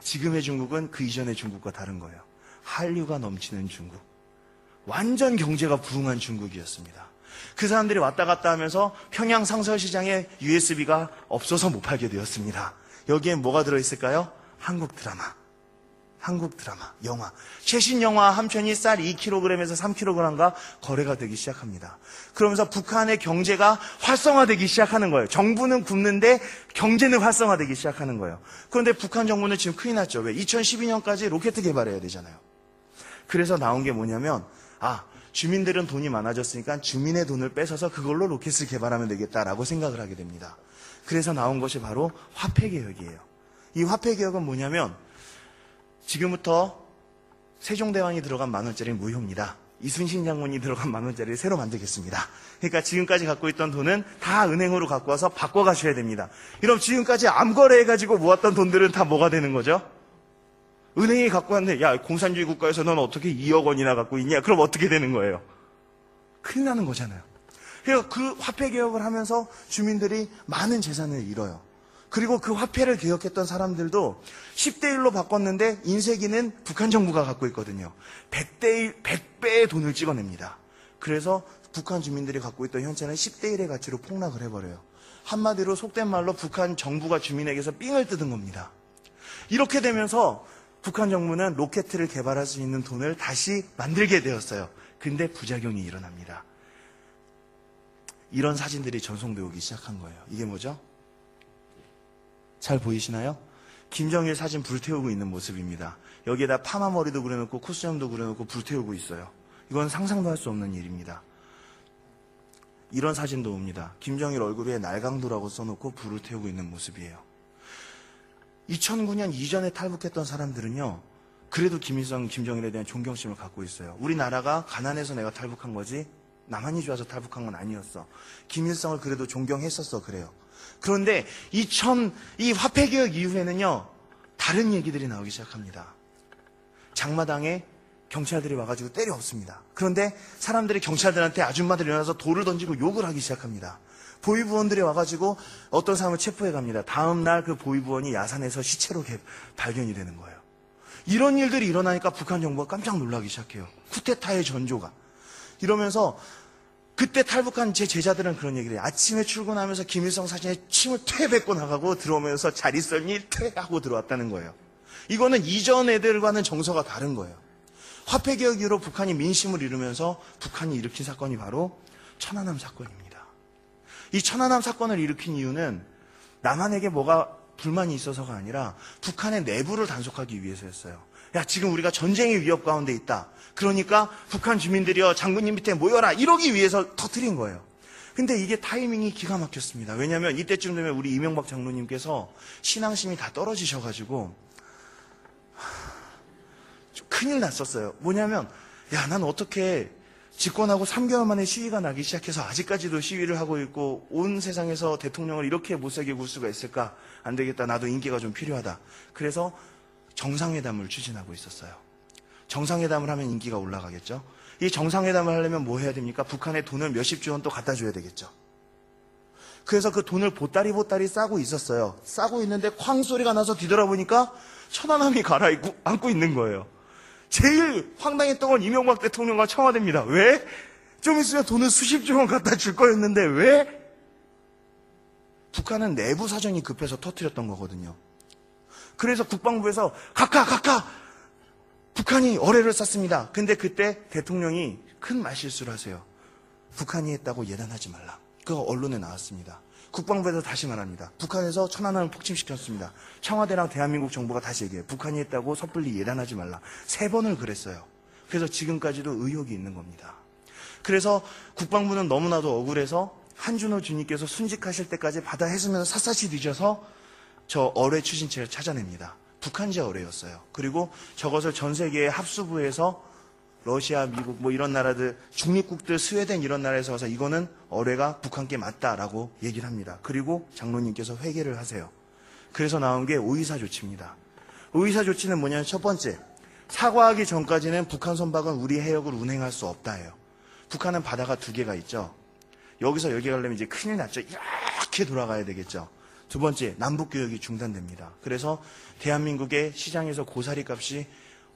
지금의 중국은 그 이전의 중국과 다른 거예요. 한류가 넘치는 중국. 완전 경제가 부흥한 중국이었습니다. 그 사람들이 왔다 갔다 하면서 평양 상설시장에 USB가 없어서 못 팔게 되었습니다. 여기에 뭐가 들어있을까요? 한국 드라마, 영화. 최신 영화 한 편이 쌀 2kg에서 3kg가 거래가 되기 시작합니다. 그러면서 북한의 경제가 활성화되기 시작하는 거예요. 정부는 굽는데 경제는 활성화되기 시작하는 거예요. 그런데 북한 정부는 지금 큰일 났죠. 왜? 2012년까지 로켓 개발해야 되잖아요. 그래서 나온 게 뭐냐면 주민들은 돈이 많아졌으니까 주민의 돈을 뺏어서 그걸로 로켓을 개발하면 되겠다라고 생각을 하게 됩니다. 그래서 나온 것이 바로 화폐개혁이에요. 이 화폐개혁은 뭐냐면 지금부터 세종대왕이 들어간 10,000원짜리는 무효입니다. 이순신 장군이 들어간 10,000원짜리를 새로 만들겠습니다. 그러니까 지금까지 갖고 있던 돈은 다 은행으로 갖고 와서 바꿔가셔야 됩니다. 그럼 지금까지 암거래해가지고 모았던 돈들은 다 뭐가 되는 거죠? 은행이 갖고 왔는데 야, 공산주의 국가에서 넌 어떻게 2억 원이나 갖고 있냐? 그럼 어떻게 되는 거예요? 큰일 나는 거잖아요. 그래서 그 화폐 개혁을 하면서 주민들이 많은 재산을 잃어요. 그리고 그 화폐를 개혁했던 사람들도 10대 1로 바꿨는데 인쇄기는 북한 정부가 갖고 있거든요. 100배의 돈을 찍어냅니다. 그래서 북한 주민들이 갖고 있던 현찰은 10대 1의 가치로 폭락을 해버려요. 한마디로 속된 말로 북한 정부가 주민에게서 삥을 뜯은 겁니다. 이렇게 되면서 북한 정부는 로켓을 개발할 수 있는 돈을 다시 만들게 되었어요. 근데 부작용이 일어납니다. 이런 사진들이 전송되어 오기 시작한 거예요. 이게 뭐죠? 잘 보이시나요? 김정일 사진 불태우고 있는 모습입니다. 여기에다 파마 머리도 그려놓고 코스염도 그려놓고 불태우고 있어요. 이건 상상도 할 수 없는 일입니다. 이런 사진도 옵니다. 김정일 얼굴 위에 날강도라고 써놓고 불을 태우고 있는 모습이에요. 2009년 이전에 탈북했던 사람들은요, 그래도 김일성, 김정일에 대한 존경심을 갖고 있어요. 우리나라가 가난해서 내가 탈북한 거지 남한이 좋아서 탈북한 건 아니었어. 김일성을 그래도 존경했었어. 그래요. 그런데 이 화폐개혁 이후에는요, 다른 얘기들이 나오기 시작합니다. 장마당에 경찰들이 와가지고 때려 엎습니다. 그런데 사람들이 경찰들한테 아줌마들이 일어나서 돌을 던지고 욕을 하기 시작합니다. 보위부원들이 와가지고 어떤 사람을 체포해 갑니다. 다음 날 그 보위부원이 야산에서 시체로 발견이 되는 거예요. 이런 일들이 일어나니까 북한 정부가 깜짝 놀라기 시작해요. 쿠데타의 전조가. 이러면서 그때 탈북한 제 제자들은 그런 얘기를 해요. 아침에 출근하면서 김일성 사진에 침을 퇴 뱉고 나가고 들어오면서 잘 있었니? 퇴 하고 들어왔다는 거예요. 이거는 이전 애들과는 정서가 다른 거예요. 화폐개혁 이후로 북한이 민심을 잃으면서 북한이 일으킨 사건이 바로 천안함 사건입니다. 이 천안함 사건을 일으킨 이유는 남한에게 뭐가 불만이 있어서가 아니라 북한의 내부를 단속하기 위해서였어요. 야, 지금 우리가 전쟁의 위협 가운데 있다. 그러니까 북한 주민들이여 장군님 밑에 모여라. 이러기 위해서 터뜨린 거예요. 근데 이게 타이밍이 기가 막혔습니다. 왜냐하면 이때쯤 되면 우리 이명박 장로님께서 신앙심이 다 떨어지셔가지고 좀 큰일 났었어요. 뭐냐면 야, 난 어떻게 집권하고 3개월 만에 시위가 나기 시작해서 아직까지도 시위를 하고 있고 온 세상에서 대통령을 이렇게 못살게 굴 수가 있을까? 안 되겠다. 나도 인기가 좀 필요하다. 그래서 정상회담을 추진하고 있었어요. 정상회담을 하면 인기가 올라가겠죠. 이 정상회담을 하려면 뭐 해야 됩니까? 북한에 돈을 몇십조 원 또 갖다 줘야 되겠죠. 그래서 그 돈을 보따리 싸고 있었어요. 싸고 있는데 쾅 소리가 나서 뒤돌아보니까 천안함이 가라앉고 있는 거예요. 제일 황당했던 건 이명박 대통령과 청와대입니다. 왜? 좀 있으면 돈을 수십조 원 갖다 줄 거였는데 왜? 북한은 내부 사정이 급해서 터뜨렸던 거거든요. 그래서 국방부에서 각하! 북한이 어뢰를 쐈습니다. 근데 그때 대통령이 큰 말실수를 하세요. 북한이 했다고 예단하지 말라. 그거 언론에 나왔습니다. 국방부에서 다시 말합니다. 북한에서 천안함을 폭침시켰습니다. 청와대랑 대한민국 정부가 다시 얘기해요. 북한이 했다고 섣불리 예단하지 말라. 3번을 그랬어요. 그래서 지금까지도 의혹이 있는 겁니다. 그래서 국방부는 너무나도 억울해서 한준호 주님께서 순직하실 때까지 바다 해수면을 샅샅이 뒤져서 저 어뢰 추진체를 찾아냅니다. 북한제 어뢰였어요. 그리고 저것을 전 세계의 합수부에서 러시아, 미국 뭐 이런 나라들, 중립국들, 스웨덴 이런 나라에서 와서 이거는 어뢰가 북한께 맞다라고 얘기를 합니다. 그리고 장로님께서 회개를 하세요. 그래서 나온 게 오이사 조치입니다. 오이사 조치는 뭐냐면 첫 번째, 사과하기 전까지는 북한 선박은 우리 해역을 운행할 수 없다예요. 북한은 바다가 두 개가 있죠. 여기서 여기 가려면 이제 큰일 났죠. 이렇게 돌아가야 되겠죠. 두 번째, 남북교역이 중단됩니다. 그래서 대한민국의 시장에서 고사리 값이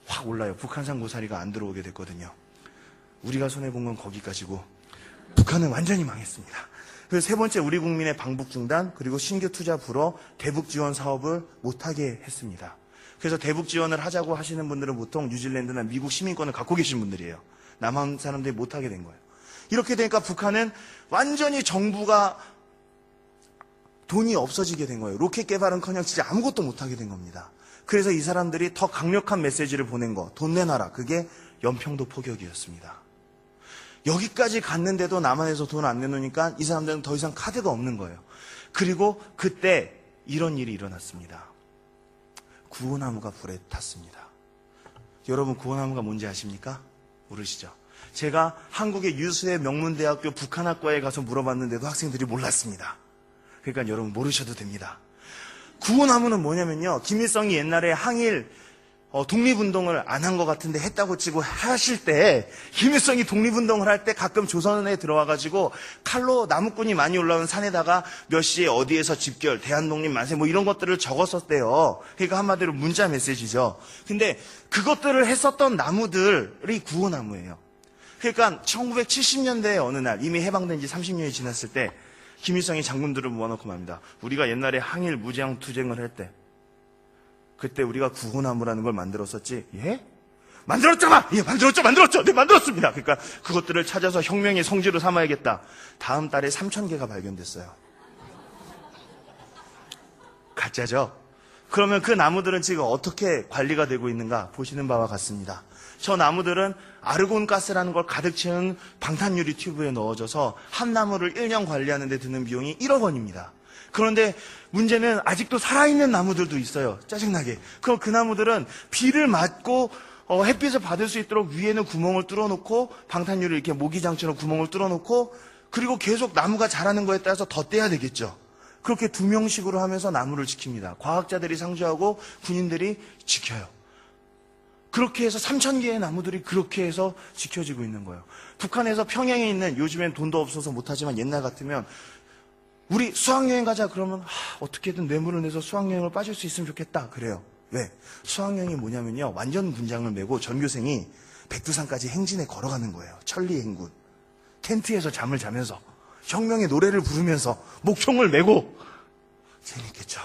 확 올라요. 북한산 고사리가 안 들어오게 됐거든요. 우리가 손해본 건 거기까지고 북한은 완전히 망했습니다. 그래서 세 번째, 우리 국민의 방북 중단, 그리고 신규 투자 불어 대북 지원 사업을 못하게 했습니다. 그래서 대북 지원을 하자고 하시는 분들은 보통 뉴질랜드나 미국 시민권을 갖고 계신 분들이에요. 남한 사람들이 못하게 된 거예요. 이렇게 되니까 북한은 완전히 정부가 돈이 없어지게 된 거예요. 로켓 개발은커녕 진짜 아무것도 못하게 된 겁니다. 그래서 이 사람들이 더 강력한 메시지를 보낸 거, 돈 내놔라. 그게 연평도 포격이었습니다. 여기까지 갔는데도 남한에서 돈 안 내놓으니까 이 사람들은 더 이상 카드가 없는 거예요. 그리고 그때 이런 일이 일어났습니다. 구호나무가 불에 탔습니다. 여러분, 구호나무가 뭔지 아십니까? 모르시죠? 제가 한국의 유수의 명문대학교 북한학과에 가서 물어봤는데도 학생들이 몰랐습니다. 그러니까 여러분 모르셔도 됩니다. 구호나무는 뭐냐면요, 김일성이 옛날에 항일 독립운동을 안 한 것 같은데 했다고 치고 하실 때, 김일성이 독립운동을 할 때 가끔 조선에 들어와가지고 칼로 나무꾼이 많이 올라온 산에다가 몇 시에 어디에서 집결, 대한독립 만세 뭐 이런 것들을 적었었대요. 그러니까 한마디로 문자 메시지죠. 근데 그것들을 했었던 나무들이 구호나무예요. 그러니까 1970년대 어느 날, 이미 해방된 지 30년이 지났을 때 김일성이 장군들을 모아놓고 말합니다. 우리가 옛날에 항일 무장 투쟁을 할 때 그때 우리가 구호나무라는 걸 만들었었지. 예? 만들었잖아! 예, 만들었죠! 네, 만들었습니다. 그러니까 그것들을 찾아서 혁명의 성지로 삼아야겠다. 다음 달에 3,000개가 발견됐어요. 가짜죠? 그러면 그 나무들은 지금 어떻게 관리가 되고 있는가 보시는 바와 같습니다. 저 나무들은 아르곤가스라는 걸 가득 채운 방탄유리 튜브에 넣어줘서 한 나무를 1년 관리하는 데 드는 비용이 1억 원입니다. 그런데 문제는 아직도 살아있는 나무들도 있어요. 짜증나게. 그럼 그 나무들은 비를 맞고 햇빛을 받을 수 있도록 위에는 구멍을 뚫어놓고, 방탄유리 이렇게 모기장처럼 구멍을 뚫어놓고, 그리고 계속 나무가 자라는 거에 따라서 더 떼야 되겠죠. 그렇게 2명씩으로 하면서 나무를 지킵니다. 과학자들이 상주하고 군인들이 지켜요. 그렇게 해서 3,000개의 나무들이 그렇게 해서 지켜지고 있는 거예요. 북한에서 평양에 있는, 요즘엔 돈도 없어서 못하지만 옛날 같으면 우리 수학여행 가자 그러면 어떻게든 뇌물을 내서 수학여행을 빠질 수 있으면 좋겠다 그래요. 왜? 수학여행이 뭐냐면요, 완전 군장을 메고 전교생이 백두산까지 행진에 걸어가는 거예요. 천리행군. 텐트에서 잠을 자면서 혁명의 노래를 부르면서 목총을 메고. 재밌겠죠.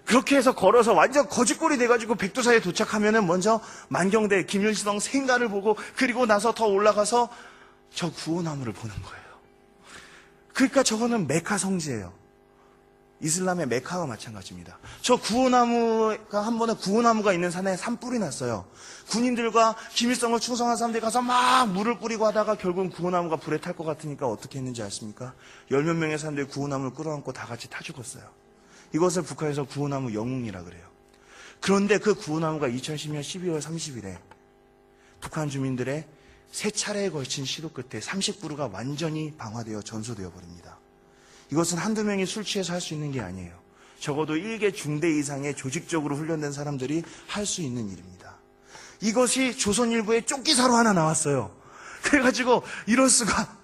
그렇게 해서 걸어서 완전 거짓골이 돼가지고 백두산에 도착하면은 먼저 만경대 김일성 생가를 보고, 그리고 나서 더 올라가서 저 구호나무를 보는 거예요. 그러니까 저거는 메카 성지예요. 이슬람의 메카와 마찬가지입니다. 저 구호나무가, 한 번에 구호나무가 있는 산에 산불이 났어요. 군인들과 김일성을 충성한 사람들이 가서 막 물을 뿌리고 하다가 결국은 구호나무가 불에 탈 것 같으니까 어떻게 했는지 아십니까? 10몇 명의 사람들이 구호나무를 끌어안고 다 같이 타 죽었어요. 이것을 북한에서 구호나무 영웅이라 그래요. 그런데 그 구호나무가 2010년 12월 30일에 북한 주민들의 세 차례에 걸친 시도 끝에 30그루가 완전히 방화되어 전소되어 버립니다. 이것은 한두 명이 술 취해서 할 수 있는 게 아니에요. 적어도 1개 중대 이상의 조직적으로 훈련된 사람들이 할 수 있는 일입니다. 이것이 조선일보의 쫓기사로 하나 나왔어요. 그래가지고 이럴 수가,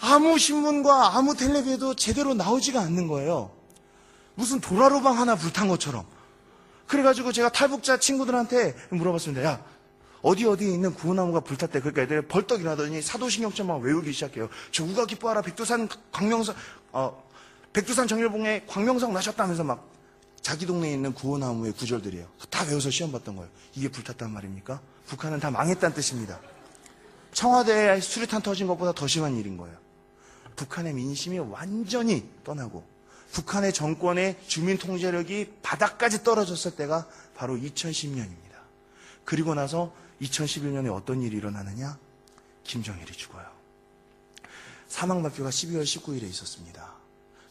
아무 신문과 아무 텔레비에도 제대로 나오지가 않는 거예요. 무슨 도라로방 하나 불탄 것처럼. 그래가지고 제가 탈북자 친구들한테 물어봤습니다. 야, 어디에 있는 구호나무가 불탔대. 그러니까 애들이 벌떡 일어나더니 사도신경전 막 외우기 시작해요. 저 우가 기뻐하라 백두산 정일봉에 광명성 나셨다면서 막 자기 동네에 있는 구호나무의 구절들이에요. 다 외워서 시험 봤던 거예요. 이게 불탔단 말입니까? 북한은 다 망했다는 뜻입니다. 청와대에 수류탄 터진 것보다 더 심한 일인 거예요. 북한의 민심이 완전히 떠나고 북한의 정권의 주민 통제력이 바닥까지 떨어졌을 때가 바로 2010년입니다. 그리고 나서 2011년에 어떤 일이 일어나느냐? 김정일이 죽어요. 사망 발표가 12월 19일에 있었습니다.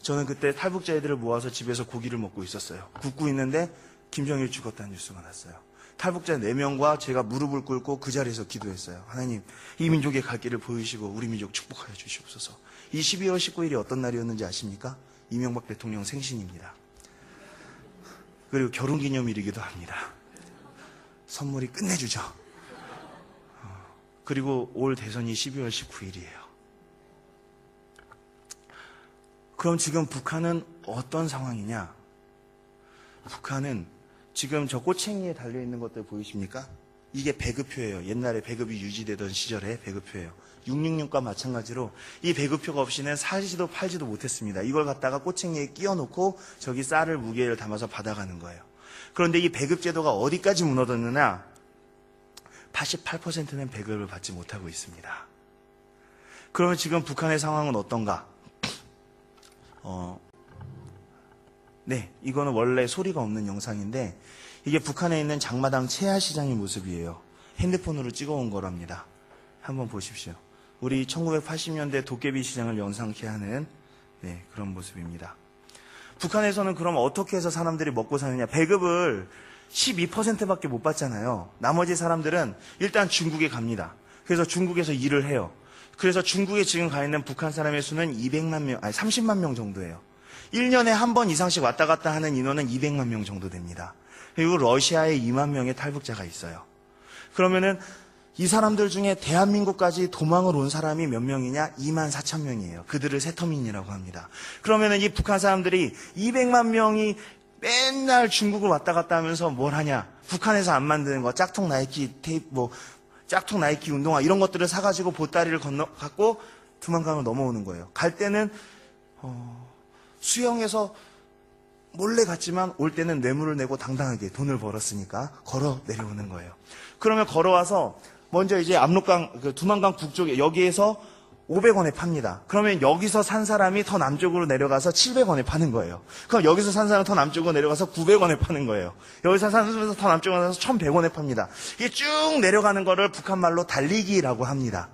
저는 그때 탈북자 애들을 모아서 집에서 고기를 먹고 있었어요. 굽고 있는데 김정일 죽었다는 뉴스가 났어요. 탈북자 4명과 제가 무릎을 꿇고 그 자리에서 기도했어요. 하나님, 이 민족의 갈 길을 보이시고 우리 민족 축복하여 주시옵소서. 이 12월 19일이 어떤 날이었는지 아십니까? 이명박 대통령 생신입니다. 그리고 결혼기념일이기도 합니다. 선물이 끝내주죠. 그리고 올 대선이 12월 19일이에요. 그럼 지금 북한은 어떤 상황이냐? 북한은 지금 저 꼬챙이에 달려있는 것들 보이십니까? 이게 배급표예요. 옛날에 배급이 유지되던 시절에 배급표예요. 666과 마찬가지로 이 배급표가 없이는 사지도 팔지도 못했습니다. 이걸 갖다가 꼬챙이에 끼워놓고 저기 쌀을 무게를 담아서 받아가는 거예요. 그런데 이 배급제도가 어디까지 무너졌느냐? 88%는 배급을 받지 못하고 있습니다. 그러면 지금 북한의 상황은 어떤가? 네, 이거는 원래 소리가 없는 영상인데 이게 북한에 있는 장마당 체하시장의 모습이에요. 핸드폰으로 찍어온 거랍니다. 한번 보십시오. 우리 1980년대 도깨비 시장을 연상케 하는 그런 모습입니다. 북한에서는 그럼 어떻게 해서 사람들이 먹고 사느냐? 배급을 12%밖에 못 받잖아요. 나머지 사람들은 일단 중국에 갑니다. 그래서 중국에서 일을 해요. 그래서 중국에 지금 가 있는 북한 사람의 수는 30만 명 정도예요. 1년에 한 번 이상씩 왔다 갔다 하는 인원은 200만 명 정도 됩니다. 그리고 러시아에 2만 명의 탈북자가 있어요. 그러면은 이 사람들 중에 대한민국까지 도망을 온 사람이 몇 명이냐? 2만 4천 명이에요. 그들을 세터민이라고 합니다. 그러면은 이 북한 사람들이 200만 명이 맨날 중국을 왔다 갔다 하면서 뭘 하냐? 북한에서 안 만드는 거, 짝퉁 나이키 테이프, 짝퉁 나이키 운동화 이런 것들을 사가지고 보따리를 갖고 두만강을 넘어오는 거예요. 갈 때는 수영해서 몰래 갔지만 올 때는 뇌물을 내고 당당하게 돈을 벌었으니까 걸어 내려오는 거예요. 그러면 걸어와서 먼저 이제 압록강, 두만강 북쪽에 여기에서 500원에 팝니다. 그러면 여기서 산 사람이 더 남쪽으로 내려가서 700원에 파는 거예요. 그럼 여기서 산 사람은 더 남쪽으로 내려가서 900원에 파는 거예요. 여기서 산 사람은 더 남쪽으로 가서 1100원에 팝니다. 이게 쭉 내려가는 거를 북한 말로 달리기라고 합니다.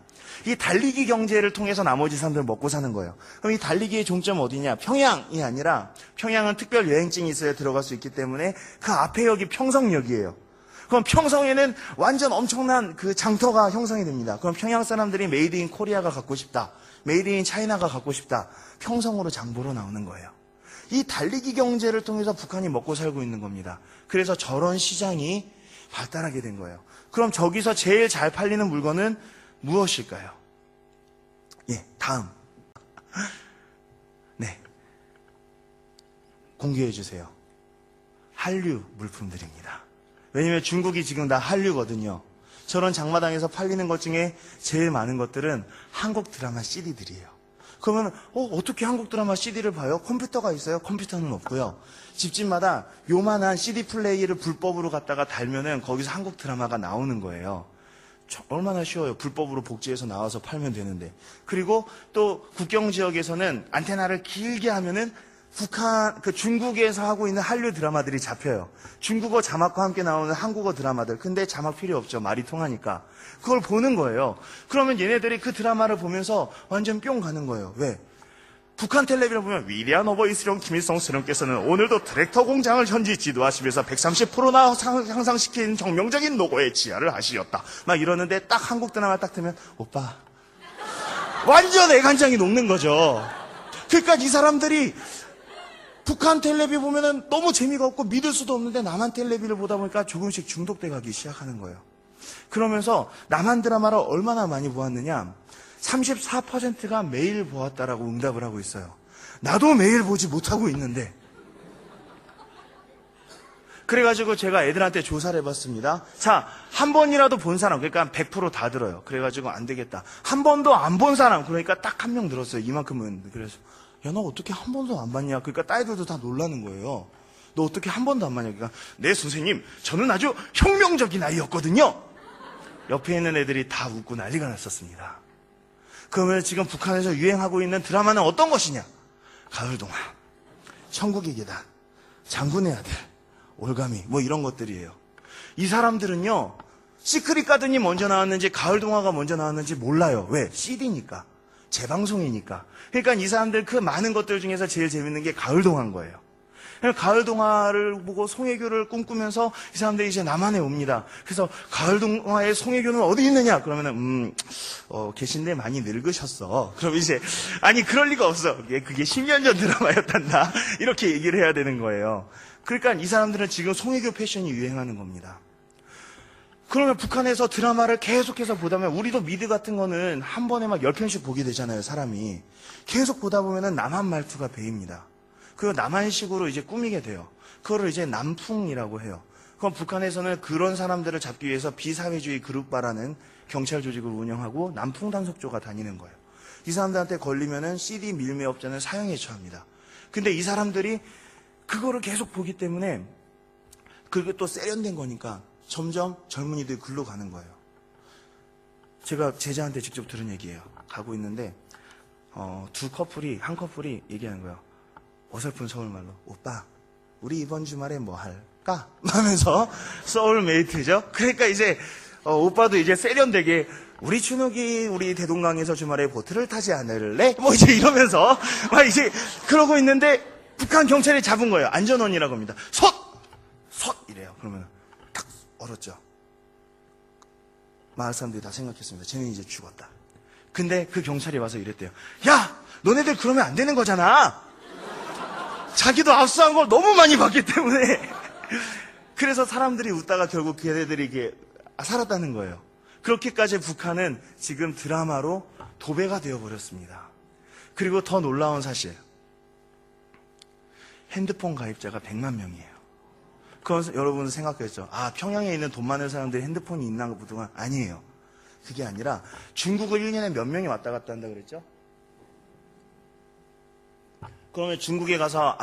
이 달리기 경제를 통해서 나머지 사람들 먹고 사는 거예요. 그럼 이 달리기의 종점은 어디냐? 평양이 아니라 평양은 특별 여행증이 있어야 들어갈 수 있기 때문에 그 앞에 역이 평성역이에요. 그럼 평성에는 완전 엄청난 그 장터가 형성이 됩니다. 그럼 평양 사람들이 메이드 인 코리아가 갖고 싶다. 메이드 인 차이나가 갖고 싶다. 평성으로 장보러 나오는 거예요. 이 달리기 경제를 통해서 북한이 먹고 살고 있는 겁니다. 그래서 저런 시장이 발달하게 된 거예요. 그럼 저기서 제일 잘 팔리는 물건은 무엇일까요? 다음. 네. 공개해 주세요. 한류 물품들입니다. 왜냐면 중국이 지금 다 한류거든요. 저런 장마당에서 팔리는 것 중에 제일 많은 것들은 한국 드라마 CD들이에요. 그러면 어떻게 한국 드라마 CD를 봐요? 컴퓨터가 있어요? 컴퓨터는 없고요. 집집마다 요만한 CD 플레이를 불법으로 갖다가 달면은 거기서 한국 드라마가 나오는 거예요. 얼마나 쉬워요. 불법으로 복제해서 나와서 팔면 되는데. 그리고 또 국경 지역에서는 안테나를 길게 하면은 중국에서 하고 있는 한류 드라마들이 잡혀요. 중국어 자막과 함께 나오는 한국어 드라마들. 근데 자막 필요 없죠. 말이 통하니까. 그걸 보는 거예요. 그러면 얘네들이 그 드라마를 보면서 완전 뿅 가는 거예요. 왜? 북한 텔레비를 보면 위대한 어버이스령 김일성 수령께서는 오늘도 트랙터 공장을 현지 지도하시면서 130%나 향상시킨 정명적인 노고에 지하를 하시었다. 막 이러는데 딱 한국 드라마 딱 뜨면 오빠 완전 애간장이 녹는 거죠. 그러니까 이 사람들이 북한 텔레비 보면은 너무 재미가 없고 믿을 수도 없는데 남한 텔레비를 보다 보니까 조금씩 중독돼 가기 시작하는 거예요. 그러면서 남한 드라마를 얼마나 많이 보았느냐? 34%가 매일 보았다라고 응답을 하고 있어요. 나도 매일 보지 못하고 있는데. 그래가지고 제가 애들한테 조사를 해봤습니다. 자, 한 번이라도 본 사람, 그러니까 100% 다 들어요. 그래가지고 안 되겠다. 한 번도 안 본 사람, 그러니까 딱 한 명 들었어요. 이만큼은. 그래서 야, 너 어떻게 한 번도 안 봤냐? 그러니까 딸들도 다 놀라는 거예요. 너 어떻게 한 번도 안 봤냐? 그러니까 네 선생님, 저는 아주 혁명적인 아이였거든요. 옆에 있는 애들이 다 웃고 난리가 났었습니다. 그러면 지금 북한에서 유행하고 있는 드라마는 어떤 것이냐? 가을동화, 천국의 계단, 장군의 아들, 올가미 뭐 이런 것들이에요. 이 사람들은요 시크릿 가든이 먼저 나왔는지 가을 동화가 먼저 나왔는지 몰라요. 왜? CD니까. 재방송이니까. 그러니까 이 사람들 그 많은 것들 중에서 제일 재밌는 게 가을 동화인 거예요. 가을 동화를 보고 송혜교를 꿈꾸면서 이 사람들이 이제 남한에 옵니다. 그래서 가을 동화의 송혜교는 어디 있느냐? 그러면은 계신데 많이 늙으셨어. 그럼 이제 아니 그럴 리가 없어. 그게 10년 전 드라마였단다. 이렇게 얘기를 해야 되는 거예요. 그러니까 이 사람들은 지금 송혜교 패션이 유행하는 겁니다. 그러면 북한에서 드라마를 계속해서 보다 보면 우리도 미드 같은 거는 한 번에 막 10편씩 보게 되잖아요, 사람이. 계속 보다 보면은 남한 말투가 배입니다. 그 남한식으로 이제 꾸미게 돼요. 그거를 이제 남풍이라고 해요. 그럼 북한에서는 그런 사람들을 잡기 위해서 비사회주의 그룹바라는 경찰 조직을 운영하고 남풍 단속조가 다니는 거예요. 이 사람들한테 걸리면은 CD 밀매업자는 사형에 처합니다. 근데 이 사람들이 그거를 계속 보기 때문에 그게 또 세련된 거니까 점점 젊은이들이 글로 가는 거예요. 제가 제자한테 직접 들은 얘기예요. 가고 있는데 한 커플이 얘기하는 거예요. 어설픈 서울말로, 오빠 우리 이번 주말에 뭐 할까? 하면서 소울메이트죠. 그러니까 이제 오빠도 이제 세련되게 우리 춘욱이 우리 대동강에서 주말에 보트를 타지 않을래? 뭐 이제 이러면서 막 이제 그러고 있는데 북한 경찰이 잡은 거예요. 안전원이라고 합니다. 섰 이래요. 그러면 탁 얼었죠. 마을 사람들이 다 생각했습니다. 쟤는 이제 죽었다. 근데 그 경찰이 와서 이랬대요. 야, 너네들 그러면 안 되는 거잖아. 자기도 압수한 걸 너무 많이 봤기 때문에. 그래서 사람들이 웃다가 결국 걔네들이 이게 살았다는 거예요. 그렇게까지 북한은 지금 드라마로 도배가 되어버렸습니다. 그리고 더 놀라운 사실, 핸드폰 가입자가 100만 명이에요. 그건 여러분은 생각했죠. 아, 평양에 있는 돈 많은 사람들이 핸드폰이 있나 보다. 아니에요. 그게 아니라 중국을 1년에 몇 명이 왔다 갔다 한다 그랬죠? 그러면 중국에 가서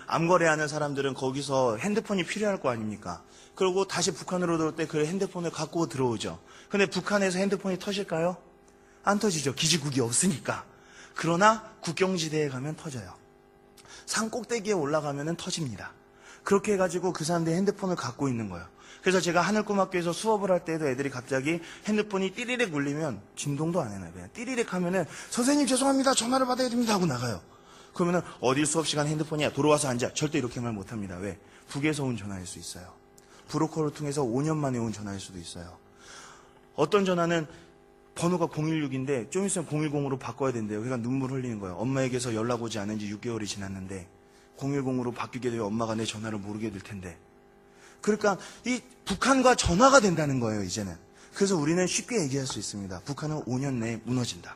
암거래하는 사람들은 거기서 핸드폰이 필요할 거 아닙니까? 그리고 다시 북한으로 들어올 때 그 핸드폰을 갖고 들어오죠. 근데 북한에서 핸드폰이 터질까요? 안 터지죠. 기지국이 없으니까. 그러나 국경지대에 가면 터져요. 산 꼭대기에 올라가면 터집니다. 그렇게 해가지고 그 사람들이 핸드폰을 갖고 있는 거예요. 그래서 제가 하늘꿈학교에서 수업을 할 때도 애들이 갑자기 핸드폰이 띠리릭 울리면 진동도 안 해놔요. 그냥 띠리릭 하면은 선생님 죄송합니다. 전화를 받아야 됩니다 하고 나가요. 그러면은 어딜 수업 시간 핸드폰이야. 돌아와서 앉아. 절대 이렇게 말 못합니다. 왜? 북에서 온 전화일 수 있어요. 브로커를 통해서 5년 만에 온 전화일 수도 있어요. 어떤 전화는 번호가 016인데 좀 있으면 010으로 바꿔야 된대요. 그러니까 눈물 흘리는 거예요. 엄마에게서 연락 오지 않은 지 6개월이 지났는데 010으로 바뀌게 되면 엄마가 내 전화를 모르게 될 텐데. 그러니까 이 북한과 전화가 된다는 거예요, 이제는. 그래서 우리는 쉽게 얘기할 수 있습니다. 북한은 5년 내에 무너진다.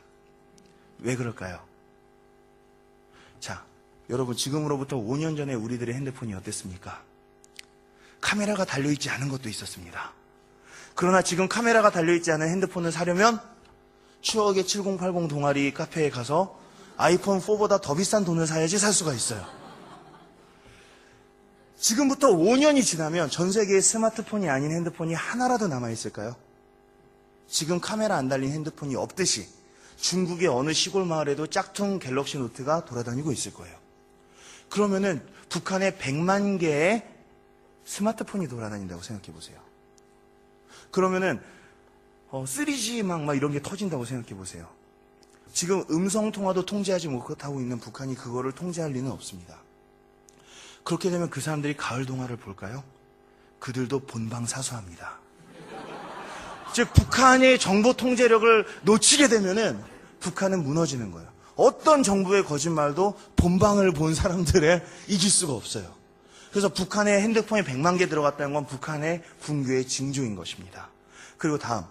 왜 그럴까요? 자, 여러분 지금으로부터 5년 전에 우리들의 핸드폰이 어땠습니까? 카메라가 달려있지 않은 것도 있었습니다. 그러나 지금 카메라가 달려있지 않은 핸드폰을 사려면 추억의 7080 동아리 카페에 가서 아이폰 4보다 더 비싼 돈을 사야지 살 수가 있어요. 지금부터 5년이 지나면 전 세계에 스마트폰이 아닌 핸드폰이 하나라도 남아있을까요? 지금 카메라 안 달린 핸드폰이 없듯이 중국의 어느 시골 마을에도 짝퉁 갤럭시 노트가 돌아다니고 있을 거예요. 그러면은 북한에 100만 개의 스마트폰이 돌아다닌다고 생각해 보세요. 그러면은 3G 막 이런 게 터진다고 생각해 보세요. 지금 음성통화도 통제하지 못하고 있는 북한이 그거를 통제할 리는 없습니다. 그렇게 되면 그 사람들이 가을 동화를 볼까요? 그들도 본방사수합니다. 즉 북한의 정보 통제력을 놓치게 되면은 북한은 무너지는 거예요. 어떤 정부의 거짓말도 본방을 본 사람들을 이길 수가 없어요. 그래서 북한의 핸드폰에 100만 개 들어갔다는 건 북한의 붕괴의 징조인 것입니다. 그리고 다음,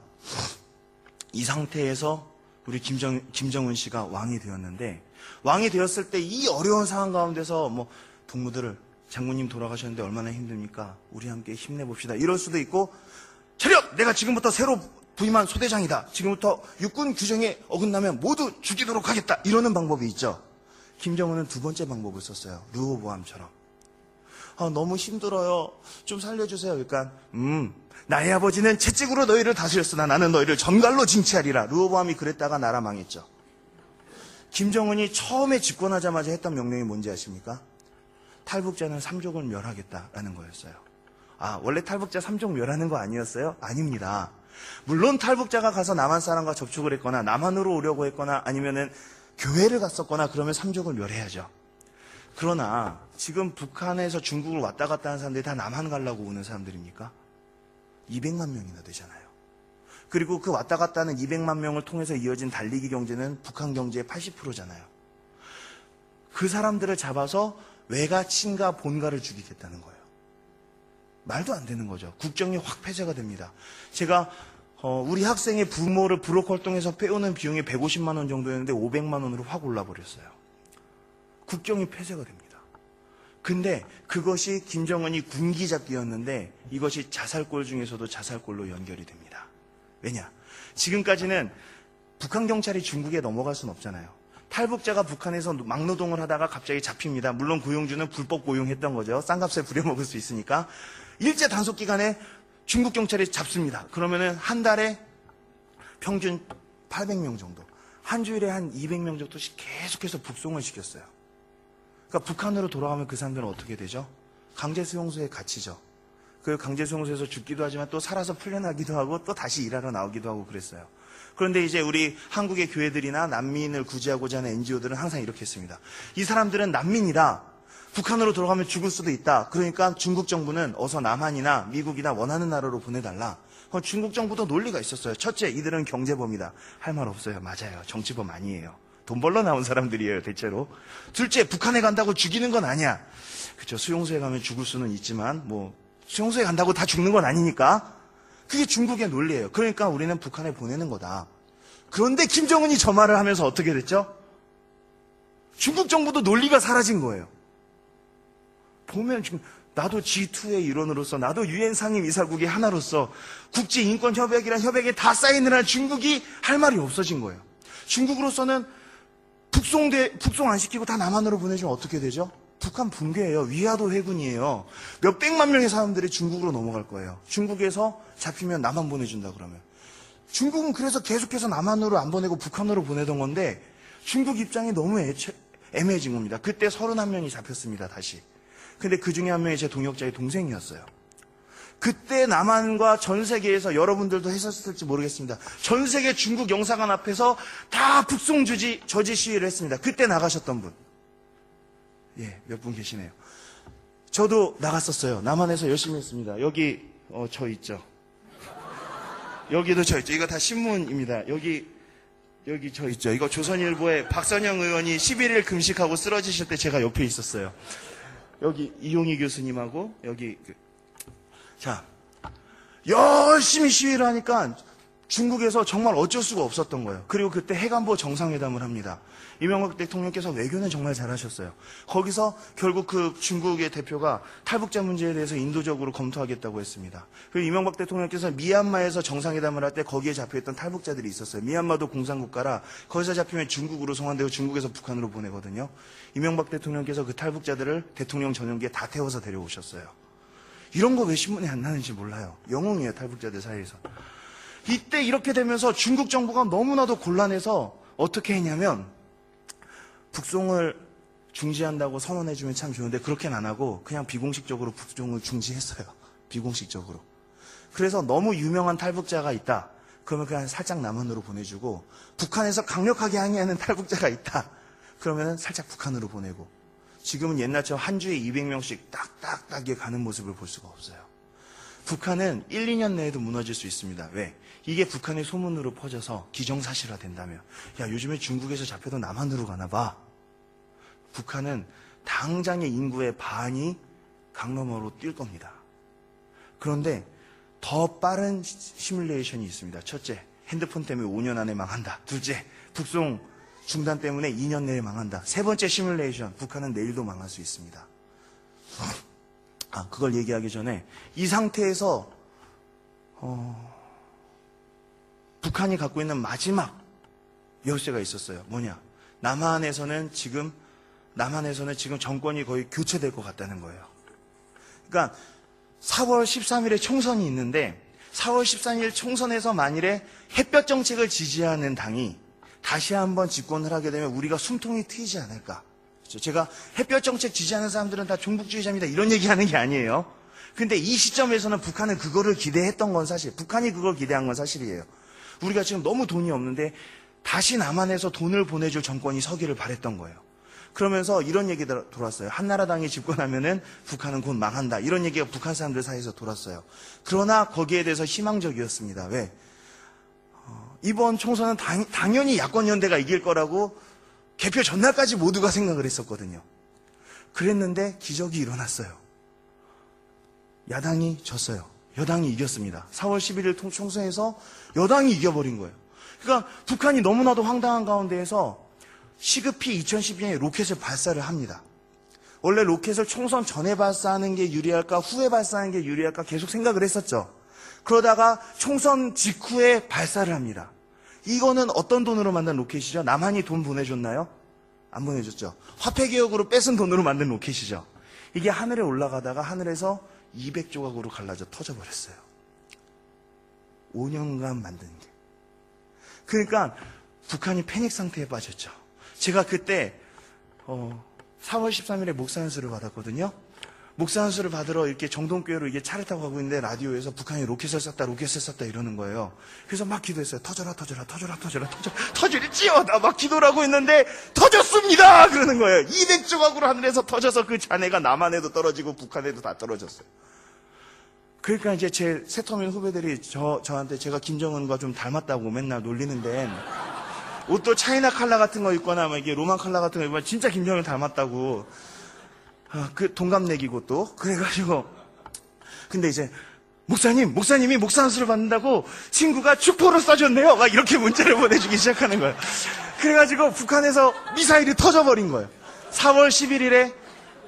이 상태에서 우리 김정은 씨가 왕이 되었는데, 왕이 되었을 때 이 어려운 상황 가운데서 동무들을 장군님 돌아가셨는데 얼마나 힘듭니까? 우리 함께 힘내봅시다. 이럴 수도 있고, 차렷! 내가 지금부터 새로 부임한 소대장이다. 지금부터 육군 규정에 어긋나면 모두 죽이도록 하겠다. 이러는 방법이 있죠. 김정은은 두 번째 방법을 썼어요. 르호보암처럼. 너무 힘들어요. 좀 살려주세요. 그러니까 나의 아버지는 채찍으로 너희를 다스렸으나 나는 너희를 전갈로 징치하리라. 르호보암이 그랬다가 나라 망했죠. 김정은이 처음에 집권하자마자 했던 명령이 뭔지 아십니까? 탈북자는 3족을 멸하겠다라는 거였어요. 원래 탈북자 3종 멸하는 거 아니었어요? 아닙니다. 물론 탈북자가 가서 남한 사람과 접촉을 했거나 남한으로 오려고 했거나 아니면은 교회를 갔었거나 그러면 3족을 멸해야죠. 그러나 지금 북한에서 중국을 왔다 갔다 하는 사람들이 다 남한 가려고 오는 사람들입니까? 200만 명이나 되잖아요. 그리고 그 왔다 갔다 하는 200만 명을 통해서 이어진 달리기 경제는 북한 경제의 80%잖아요. 그 사람들을 잡아서 외가, 친가, 본가를 죽이겠다는 거예요. 말도 안 되는 거죠. 국경이 확 폐쇄가 됩니다. 제가 우리 학생의 부모를 부록 활동에서 빼오는 비용이 150만 원 정도였는데 500만 원으로 확 올라버렸어요. 국경이 폐쇄가 됩니다. 근데 그것이 김정은이 군기 잡기였는데 이것이 자살골 중에서도 자살골로 연결이 됩니다. 왜냐? 지금까지는 북한 경찰이 중국에 넘어갈 수는 없잖아요. 탈북자가 북한에서 막노동을 하다가 갑자기 잡힙니다. 물론 고용주는 불법 고용했던 거죠. 싼값에 부려먹을 수 있으니까. 일제 단속 기간에 중국 경찰이 잡습니다. 그러면은 한 달에 평균 800명 정도, 한 주일에 한 200명 정도씩 계속해서 북송을 시켰어요. 그러니까 북한으로 돌아가면 그 사람들은 어떻게 되죠? 강제 수용소에 갇히죠. 그 강제 수용소에서 죽기도 하지만 또 살아서 풀려나기도 하고 또 다시 일하러 나오기도 하고 그랬어요. 그런데 이제 우리 한국의 교회들이나 난민을 구제하고자 하는 NGO들은 항상 이렇게 했습니다. 이 사람들은 난민이다. 북한으로 돌아가면 죽을 수도 있다. 그러니까 중국 정부는 어서 남한이나 미국이나 원하는 나라로 보내달라. 중국 정부도 논리가 있었어요. 첫째, 이들은 경제범이다. 할 말 없어요. 맞아요. 정치범 아니에요. 돈 벌러 나온 사람들이에요, 대체로. 둘째, 북한에 간다고 죽이는 건 아니야. 그렇죠. 수용소에 가면 죽을 수는 있지만 수용소에 간다고 다 죽는 건 아니니까. 그게 중국의 논리예요. 그러니까 우리는 북한에 보내는 거다. 그런데 김정은이 저 말을 하면서 어떻게 됐죠? 중국 정부도 논리가 사라진 거예요. 보면 지금 나도 G2의 일원으로서, 나도 유엔 상임 이사국의 하나로서 국제인권협약이란 협약에 다 사인을 한 중국이 할 말이 없어진 거예요. 중국으로서는 북송 안 시키고 다 남한으로 보내주면 어떻게 되죠? 북한 붕괴예요. 위화도 해군이에요. 몇백만 명의 사람들이 중국으로 넘어갈 거예요. 중국에서 잡히면 남한 보내준다 그러면. 중국은 그래서 계속해서 남한으로 안 보내고 북한으로 보내던 건데 중국 입장이 너무 애매해진 겁니다. 그때 31명이 잡혔습니다. 다시. 근데 그 중에 한 명이 제 동역자의 동생이었어요. 그때 남한과 전 세계에서 여러분들도 했었을지 모르겠습니다. 전 세계 중국 영사관 앞에서 다 북송 저지 시위를 했습니다. 그때 나가셨던 분. 예, 몇 분 계시네요. 저도 나갔었어요. 남한에서 열심히 했습니다. 여기 저 있죠. 여기도 저 있죠. 이거 다 신문입니다. 여기 저 있죠. 이거 조선일보에 박선영 의원이 11일 금식하고 쓰러지실 때 제가 옆에 있었어요. 여기 이용희 교수님하고 여기 자, 열심히 시위를 하니까 중국에서 정말 어쩔 수가 없었던 거예요. 그리고 그때 해관보 정상회담을 합니다. 이명박 대통령께서 외교는 정말 잘하셨어요. 거기서 결국 그 중국의 대표가 탈북자 문제에 대해서 인도적으로 검토하겠다고 했습니다. 그리고 이명박 대통령께서 미얀마에서 정상회담을 할 때 거기에 잡혀있던 탈북자들이 있었어요. 미얀마도 공산국가라 거기서 잡히면 중국으로 송환되고 중국에서 북한으로 보내거든요. 이명박 대통령께서 그 탈북자들을 대통령 전용기에 다 태워서 데려오셨어요. 이런 거 왜 신문에 안 나는지 몰라요. 영웅이에요, 탈북자들 사이에서. 이때 이렇게 되면서 중국 정부가 너무나도 곤란해서 어떻게 했냐면 북송을 중지한다고 선언해주면 참 좋은데 그렇게는 안 하고 그냥 비공식적으로 북송을 중지했어요. 비공식적으로. 그래서 너무 유명한 탈북자가 있다. 그러면 그냥 살짝 남한으로 보내주고 북한에서 강력하게 항의하는 탈북자가 있다. 그러면 살짝 북한으로 보내고 지금은 옛날처럼 한 주에 200명씩 딱딱딱에 가는 모습을 볼 수가 없어요. 북한은 1, 2년 내에도 무너질 수 있습니다. 왜? 이게 북한의 소문으로 퍼져서 기정사실화 된다면 야 요즘에 중국에서 잡혀도 남한으로 가나 봐. 북한은 당장의 인구의 반이 강너머로 뛸 겁니다. 그런데 더 빠른 시뮬레이션이 있습니다. 첫째, 핸드폰 때문에 5년 안에 망한다. 둘째, 북송 중단 때문에 2년 내에 망한다. 세 번째 시뮬레이션, 북한은 내일도 망할 수 있습니다. 그걸 얘기하기 전에 이 상태에서 북한이 갖고 있는 마지막 열쇠가 있었어요. 뭐냐? 남한에서는 지금 정권이 거의 교체될 것 같다는 거예요. 그러니까 4월 13일에 총선이 있는데 4월 13일 총선에서 만일에 햇볕 정책을 지지하는 당이 다시 한번 집권을 하게 되면 우리가 숨통이 트이지 않을까. 제가 햇볕 정책 지지하는 사람들은 다 종북주의자입니다. 이런 얘기하는 게 아니에요. 근데 이 시점에서는 북한은 그거를 기대했던 건 사실, 북한이 그걸 기대한 건 사실이에요. 우리가 지금 너무 돈이 없는데 다시 남한에서 돈을 보내줄 정권이 서기를 바랬던 거예요. 그러면서 이런 얘기 돌았어요. 한나라당이 집권하면은 북한은 곧 망한다. 이런 얘기가 북한 사람들 사이에서 돌았어요. 그러나 거기에 대해서 희망적이었습니다. 왜? 이번 총선은 당연히 야권연대가 이길 거라고 개표 전날까지 모두가 생각을 했었거든요. 그랬는데 기적이 일어났어요. 야당이 졌어요. 여당이 이겼습니다. 4월 11일 총선에서 여당이 이겨버린 거예요. 그러니까 북한이 너무나도 황당한 가운데에서 시급히 2012년에 로켓을 발사를 합니다. 원래 로켓을 총선 전에 발사하는 게 유리할까 후에 발사하는 게 유리할까 계속 생각을 했었죠. 그러다가 총선 직후에 발사를 합니다. 이거는 어떤 돈으로 만든 로켓이죠? 남한이 돈 보내줬나요? 안 보내줬죠. 화폐개혁으로 뺏은 돈으로 만든 로켓이죠. 이게 하늘에 올라가다가 하늘에서 200조각으로 갈라져 터져버렸어요. 5년간 만든 게. 그러니까 북한이 패닉 상태에 빠졌죠. 제가 그때 4월 13일에 목사 연수를 받았거든요. 목사 연수를 받으러 이렇게 정동교회로 이게 차를 타고 가고 있는데 라디오에서 북한이 로켓을 쐈다 이러는 거예요. 그래서 막 기도했어요. 터질지요. 나 막 기도를 하고 있는데 터졌습니다. 그러는 거예요. 200조각으로 하늘에서 터져서 그 잔해가 남한에도 떨어지고 북한에도 다 떨어졌어요. 그러니까 이제 제 새터민 후배들이 저한테 제가 김정은과 좀 닮았다고 맨날 놀리는데 옷도 차이나 칼라 같은 거 입거나 막 이게 로만 칼라 같은 거 입으면 진짜 김정은 닮았다고. 그 동갑내기고 또 그래가지고 근데 이제 목사님이 목사 안수를 받는다고 친구가 축포를 쏴줬네요. 막 이렇게 문자를 보내주기 시작하는 거예요. 그래가지고 북한에서 미사일이 터져버린 거예요. 4월 11일에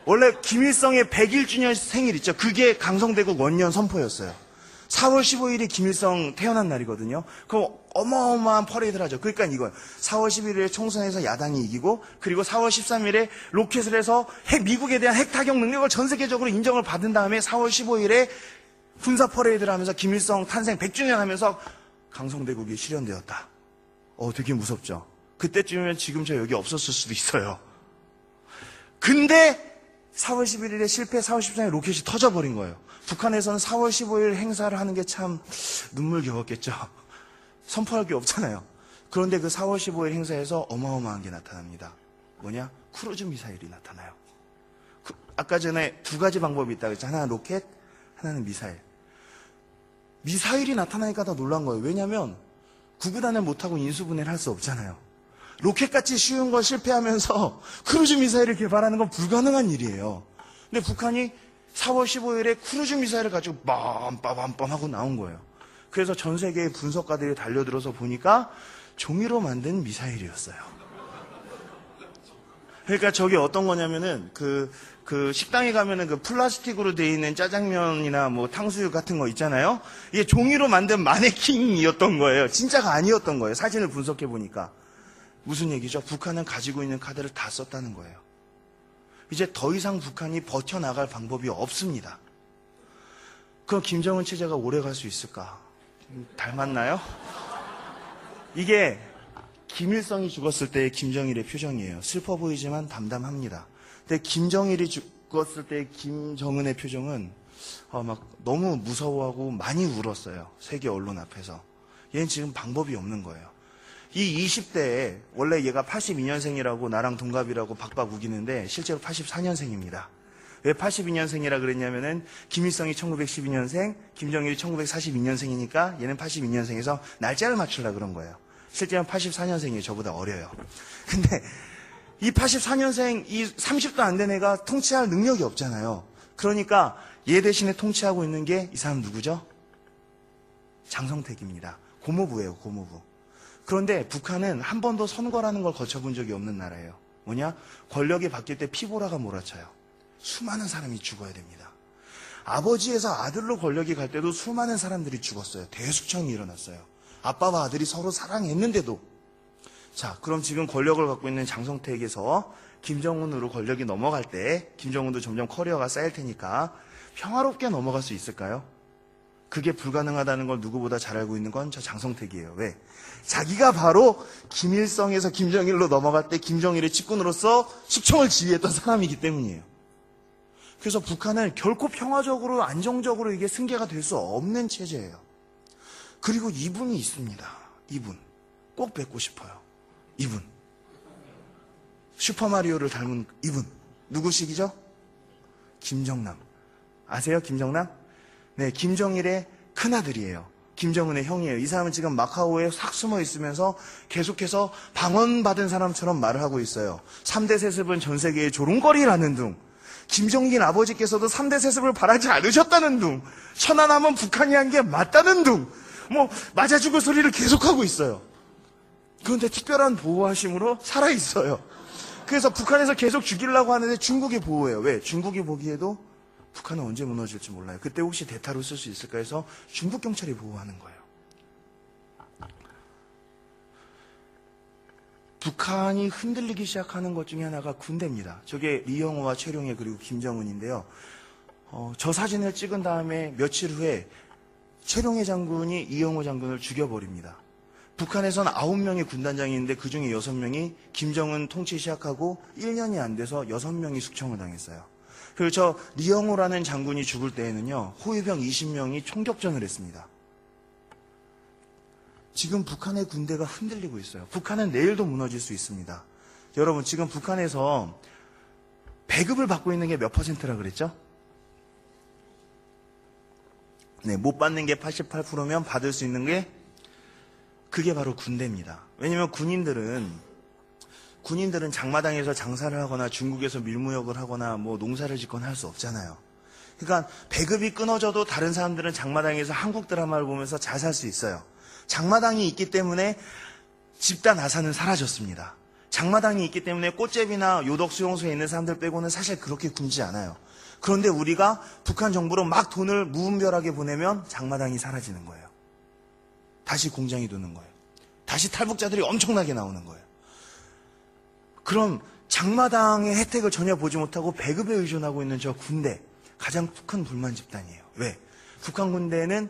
원래 김일성의 101주년 생일 있죠. 그게 강성대국 원년 선포였어요. 4월 15일이 김일성 태어난 날이거든요. 그럼 어마어마한 퍼레이드를 하죠. 그러니까 이거예요. 4월 11일에 총선에서 야당이 이기고 그리고 4월 13일에 로켓을 해서 미국에 대한 핵타격 능력을 전 세계적으로 인정을 받은 다음에 4월 15일에 군사 퍼레이드를 하면서 김일성 탄생 100주년 하면서 강성대국이 실현되었다. 되게 무섭죠. 그때쯤이면 지금 저 여기 없었을 수도 있어요. 근데 4월 11일에 실패, 4월 13일에 로켓이 터져버린 거예요. 북한에서는 4월 15일 행사를 하는 게 참 눈물겨웠겠죠. 선포할 게 없잖아요. 그런데 그 4월 15일 행사에서 어마어마한 게 나타납니다. 뭐냐? 크루즈 미사일이 나타나요. 아까 전에 두 가지 방법이 있다고 했죠. 하나는 로켓, 하나는 미사일. 미사일이 나타나니까 더 놀란 거예요. 왜냐하면 구구단을 못하고 인수분해를 할 수 없잖아요. 로켓같이 쉬운 걸 실패하면서 크루즈 미사일을 개발하는 건 불가능한 일이에요. 근데 북한이 4월 15일에 크루즈 미사일을 가지고 빰빰빰빰 하고 나온 거예요. 그래서 전 세계의 분석가들이 달려들어서 보니까 종이로 만든 미사일이었어요. 그러니까 저게 어떤 거냐면은 그 식당에 가면은 그 플라스틱으로 되어 있는 짜장면이나 뭐 탕수육 같은 거 있잖아요. 이게 종이로 만든 마네킹이었던 거예요. 진짜가 아니었던 거예요. 사진을 분석해 보니까. 무슨 얘기죠? 북한은 가지고 있는 카드를 다 썼다는 거예요. 이제 더 이상 북한이 버텨나갈 방법이 없습니다. 그럼 김정은 체제가 오래 갈 수 있을까? 닮았나요? 이게 김일성이 죽었을 때의 김정일의 표정이에요. 슬퍼 보이지만 담담합니다. 근데 김정일이 죽었을 때의 김정은의 표정은 막 너무 무서워하고 많이 울었어요. 세계 언론 앞에서. 얘는 지금 방법이 없는 거예요. 이 20대에 원래 얘가 82년생이라고 나랑 동갑이라고 박박 우기는데 실제로 84년생입니다. 왜 82년생이라 그랬냐면은 김일성이 1912년생, 김정일이 1942년생이니까 얘는 82년생에서 날짜를 맞추려고 그런 거예요. 실제로는 84년생이에요. 저보다 어려요. 근데 이 84년생, 이 30도 안 된 애가 통치할 능력이 없잖아요. 그러니까 얘 대신에 통치하고 있는 게 이 사람 누구죠? 장성택입니다. 고모부예요, 고모부. 그런데 북한은 한 번도 선거라는 걸 거쳐본 적이 없는 나라예요. 뭐냐? 권력이 바뀔 때 피보라가 몰아쳐요. 수많은 사람이 죽어야 됩니다. 아버지에서 아들로 권력이 갈 때도 수많은 사람들이 죽었어요. 대숙청이 일어났어요. 아빠와 아들이 서로 사랑했는데도. 자, 그럼 지금 권력을 갖고 있는 장성택에서 김정은으로 권력이 넘어갈 때 김정은도 점점 커리어가 쌓일 테니까 평화롭게 넘어갈 수 있을까요? 그게 불가능하다는 걸 누구보다 잘 알고 있는 건 저 장성택이에요. 왜? 자기가 바로 김일성에서 김정일로 넘어갈 때 김정일의 측근으로서 식총을 지휘했던 사람이기 때문이에요. 그래서 북한은 결코 평화적으로 안정적으로 이게 승계가 될 수 없는 체제예요. 그리고 이분이 있습니다. 이분 꼭 뵙고 싶어요. 이분 슈퍼마리오를 닮은 이분 누구시기죠? 김정남. 아세요? 김정남? 네, 김정일의 큰아들이에요. 김정은의 형이에요. 이 사람은 지금 마카오에 싹 숨어 있으면서 계속해서 방언받은 사람처럼 말을 하고 있어요. 3대 세습은 전 세계의 조롱거리라는 둥. 김정일 아버지께서도 3대 세습을 바라지 않으셨다는 둥. 천안함은 북한이 한 게 맞다는 둥. 뭐 맞아 죽을 소리를 계속하고 있어요. 그런데 특별한 보호하심으로 살아있어요. 그래서 북한에서 계속 죽이려고 하는데 중국이 보호해요. 왜? 중국이 보기에도 북한은 언제 무너질지 몰라요. 그때 혹시 대타로 쓸 수 있을까 해서 중국 경찰이 보호하는 거예요. 북한이 흔들리기 시작하는 것 중에 하나가 군대입니다. 저게 리영호와 최룡해 그리고 김정은인데요. 저 사진을 찍은 다음에 며칠 후에 최룡해 장군이 이영호 장군을 죽여버립니다. 북한에서는 9명의 군단장이 있는데 그중에 6명이 김정은 통치 시작하고 1년이 안 돼서 6명이 숙청을 당했어요. 그리고 저 리영호라는 장군이 죽을 때에는요, 호위병 20명이 총격전을 했습니다. 지금 북한의 군대가 흔들리고 있어요. 북한은 내일도 무너질 수 있습니다. 여러분, 지금 북한에서 배급을 받고 있는 게 몇 %라 그랬죠? 네, 못 받는 게 88%면 받을 수 있는 게 그게 바로 군대입니다. 왜냐면 군인들은 장마당에서 장사를 하거나 중국에서 밀무역을 하거나 뭐 농사를 짓거나 할 수 없잖아요. 그러니까 배급이 끊어져도 다른 사람들은 장마당에서 한국 드라마를 보면서 잘 살 수 있어요. 장마당이 있기 때문에 집단 아사는 사라졌습니다. 장마당이 있기 때문에 꽃제비나 요덕 수용소에 있는 사람들 빼고는 사실 그렇게 굶지 않아요. 그런데 우리가 북한 정부로 막 돈을 무분별하게 보내면 장마당이 사라지는 거예요. 다시 공장이 도는 거예요. 다시 탈북자들이 엄청나게 나오는 거예요. 그럼 장마당의 혜택을 전혀 보지 못하고 배급에 의존하고 있는 저 군대, 가장 큰 불만 집단이에요. 왜? 북한 군대는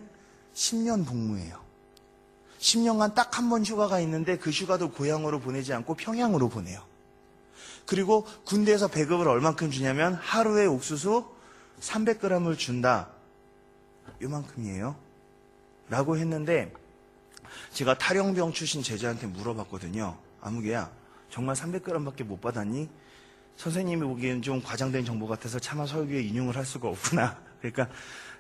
10년 복무예요. 10년간 딱 한 번 휴가가 있는데 그 휴가도 고향으로 보내지 않고 평양으로 보내요. 그리고 군대에서 배급을 얼만큼 주냐면 하루에 옥수수 300g을 준다. 요만큼이에요. 라고 했는데 제가 탈영병 출신 제자한테 물어봤거든요. 아무개야, 정말 300g밖에 못 받았니? 선생님이 보기엔 좀 과장된 정보 같아서 차마 설교에 인용을 할 수가 없구나. 그러니까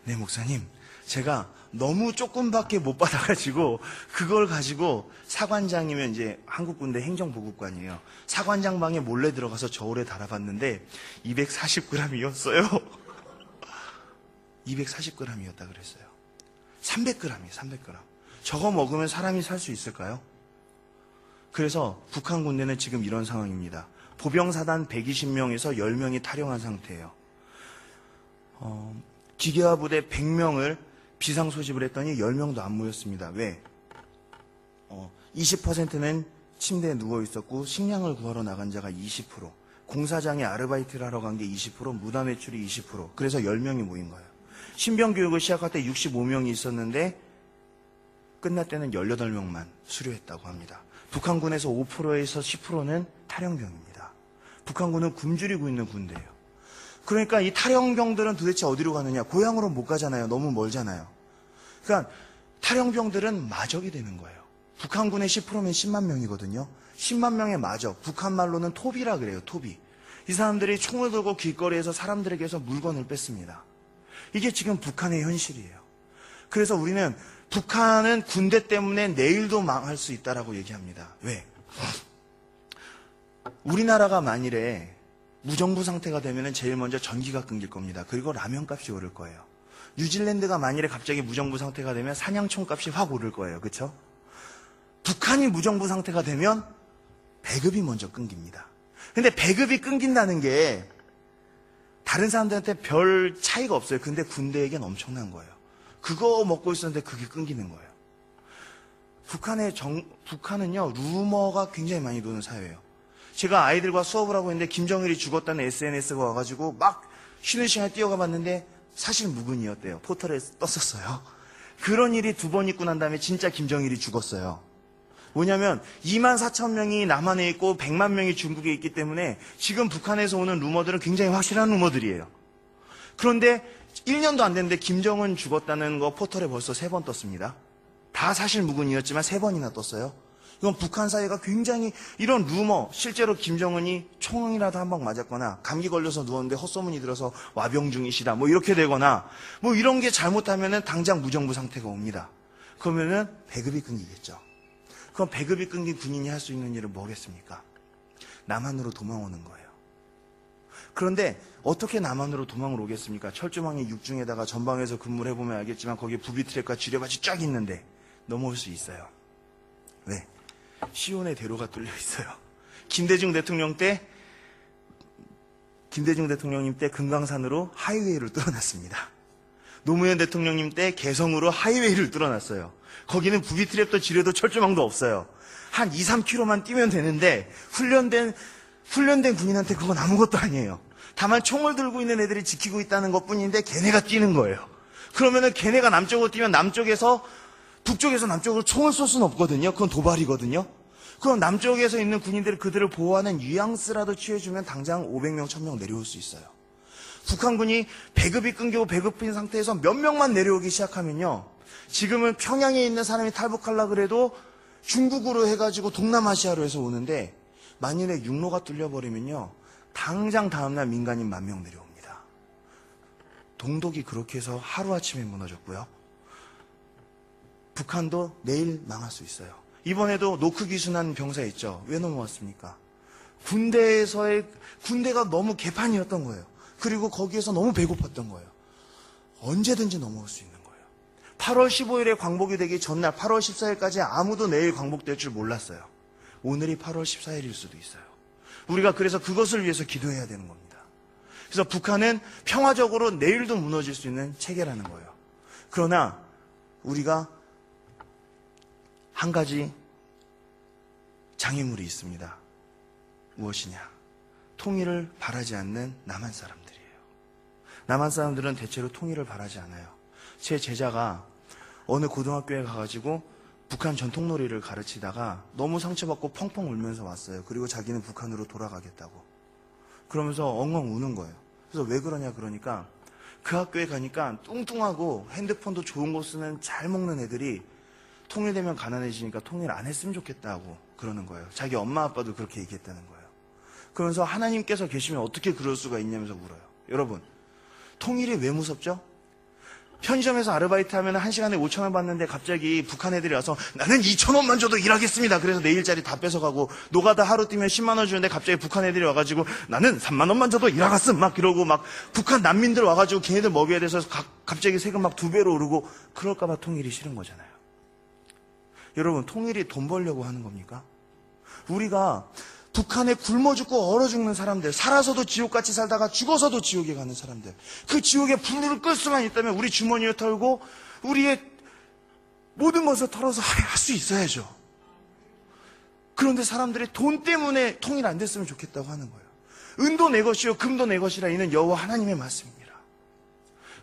네 목사님, 제가 너무 조금밖에 못 받아가지고 그걸 가지고 사관장이면 이제 한국군대 행정보급관이에요. 사관장 방에 몰래 들어가서 저울에 달아봤는데 240g이었어요. 240g이었다 그랬어요. 300g이에요. 300g. 저거 먹으면 사람이 살 수 있을까요? 그래서 북한 군대는 지금 이런 상황입니다. 보병사단 120명에서 10명이 탈영한 상태예요. 기계화 부대 100명을 비상 소집을 했더니 10명도 안 모였습니다. 왜? 20%는 침대에 누워 있었고 식량을 구하러 나간 자가 20%, 공사장에 아르바이트를 하러 간 게 20%, 무단 외출이 20%. 그래서 10명이 모인 거예요. 신병 교육을 시작할 때 65명이 있었는데 끝날 때는 18명만 수료했다고 합니다. 북한군에서 5%에서 10%는 탈영병입니다. 북한군은 굶주리고 있는 군대예요. 그러니까 이 탈영병들은 도대체 어디로 가느냐? 고향으로 못 가잖아요. 너무 멀잖아요. 그러니까 탈영병들은 마적이 되는 거예요. 북한군의 10%면 10만 명이거든요. 10만 명의 마적, 북한 말로는 토비라 그래요. 토비. 이 사람들이 총을 들고 길거리에서 사람들에게서 물건을 뺐습니다. 이게 지금 북한의 현실이에요. 그래서 우리는 북한은 군대 때문에 내일도 망할 수 있다라고 얘기합니다. 왜? 우리나라가 만일에 무정부 상태가 되면 제일 먼저 전기가 끊길 겁니다. 그리고 라면 값이 오를 거예요. 뉴질랜드가 만일에 갑자기 무정부 상태가 되면 사냥총 값이 확 오를 거예요. 그렇죠? 북한이 무정부 상태가 되면 배급이 먼저 끊깁니다. 근데 배급이 끊긴다는 게 다른 사람들한테 별 차이가 없어요. 근데 군대에겐 엄청난 거예요. 그거 먹고 있었는데 그게 끊기는 거예요. 북한은요, 루머가 굉장히 많이 도는 사회예요. 제가 아이들과 수업을 하고 있는데 김정일이 죽었다는 SNS가 와가지고 막 쉬는 시간에 뛰어가 봤는데 사실 무근이었대요. 포털에 떴었어요. 그런 일이 2번 있고 난 다음에 진짜 김정일이 죽었어요. 뭐냐면 24,000명이 남한에 있고 100만 명이 중국에 있기 때문에 지금 북한에서 오는 루머들은 굉장히 확실한 루머들이에요. 그런데 1년도 안 됐는데 김정은 죽었다는 거 포털에 벌써 3번 떴습니다. 다 사실 무근이었지만 3번이나 떴어요. 이건 북한 사회가 굉장히 이런 루머, 실제로 김정은이 총이라도 한 방 맞았거나 감기 걸려서 누웠는데 헛소문이 들어서 와병 중이시다 뭐 이렇게 되거나 뭐 이런 게 잘못하면은 당장 무정부 상태가 옵니다. 그러면은 배급이 끊기겠죠. 그럼 배급이 끊긴 군인이 할 수 있는 일은 뭐겠습니까? 남한으로 도망오는 거예요. 그런데 어떻게 남한으로 도망을 오겠습니까? 철조망이 육중에다가 전방에서 근무를 해보면 알겠지만 거기에 부비트랩과 지뢰밭이 쫙 있는데 넘어올 수 있어요. 왜? 시온의 대로가 뚫려 있어요. 김대중 대통령님 때 금강산으로 하이웨이를 뚫어놨습니다. 노무현 대통령님 때 개성으로 하이웨이를 뚫어놨어요. 거기는 부비트랩도 지뢰도 철조망도 없어요. 한 2, 3km만 뛰면 되는데 훈련된 군인한테 그건 아무것도 아니에요. 다만 총을 들고 있는 애들이 지키고 있다는 것뿐인데 걔네가 뛰는 거예요. 그러면은 걔네가 남쪽으로 뛰면 북쪽에서 남쪽으로 총을 쏠 수는 없거든요. 그건 도발이거든요. 그럼 남쪽에서 있는 군인들이 그들을 보호하는 뉘앙스라도 취해주면 당장 500명, 1000명 내려올 수 있어요. 북한군이 배급이 끊기고 배급인 상태에서 몇 명만 내려오기 시작하면요. 지금은 평양에 있는 사람이 탈북하려고 그래도 중국으로 해가지고 동남아시아로 해서 오는데 만일에 육로가 뚫려버리면요. 당장 다음날 민간인 10,000명 내려옵니다. 동독이 그렇게 해서 하루아침에 무너졌고요. 북한도 내일 망할 수 있어요. 이번에도 노크 기순한 병사 있죠. 왜 넘어왔습니까? 군대가 너무 개판이었던 거예요. 그리고 거기에서 너무 배고팠던 거예요. 언제든지 넘어올 수 있는 거예요. 8월 15일에 광복이 되기 전날 8월 14일까지 아무도 내일 광복될 줄 몰랐어요. 오늘이 8월 14일일 수도 있어요. 우리가 그래서 그것을 위해서 기도해야 되는 겁니다. 그래서 북한은 평화적으로 내일도 무너질 수 있는 체계라는 거예요. 그러나 우리가 한 가지 장애물이 있습니다. 무엇이냐? 통일을 바라지 않는 남한 사람들이에요. 남한 사람들은 대체로 통일을 바라지 않아요. 제 제자가 어느 고등학교에 가가지고 북한 전통놀이를 가르치다가 너무 상처받고 펑펑 울면서 왔어요. 그리고 자기는 북한으로 돌아가겠다고. 그러면서 엉엉 우는 거예요. 그래서 왜 그러냐 그러니까 그 학교에 가니까 뚱뚱하고 핸드폰도 좋은 거 쓰는 잘 먹는 애들이 통일되면 가난해지니까 통일 안 했으면 좋겠다고 그러는 거예요. 자기 엄마 아빠도 그렇게 얘기했다는 거예요. 그러면서 하나님께서 계시면 어떻게 그럴 수가 있냐면서 물어요. 여러분, 통일이 왜 무섭죠? 편의점에서 아르바이트 하면 1시간에 5,000원 받는데 갑자기 북한 애들이 와서 나는 2,000원만 줘도 일하겠습니다. 그래서 내 일자리 다 뺏어가고 노가다 하루 뛰면 10만 원 주는데 갑자기 북한 애들이 와가지고 나는 3만 원만 줘도 일하겠음 막 이러고 막 북한 난민들 와가지고 걔네들 먹여야 돼서 갑자기 세금 막 2배로 오르고 그럴까봐 통일이 싫은 거잖아요. 여러분, 통일이 돈 벌려고 하는 겁니까? 우리가 북한에 굶어 죽고 얼어 죽는 사람들, 살아서도 지옥같이 살다가 죽어서도 지옥에 가는 사람들, 그 지옥에 불을 끌 수만 있다면 우리 주머니에 털고 우리의 모든 것을 털어서 할 수 있어야죠. 그런데 사람들이 돈 때문에 통일 안 됐으면 좋겠다고 하는 거예요. 은도 내 것이요 금도 내 것이라 이는 여호와 하나님의 말씀입니다.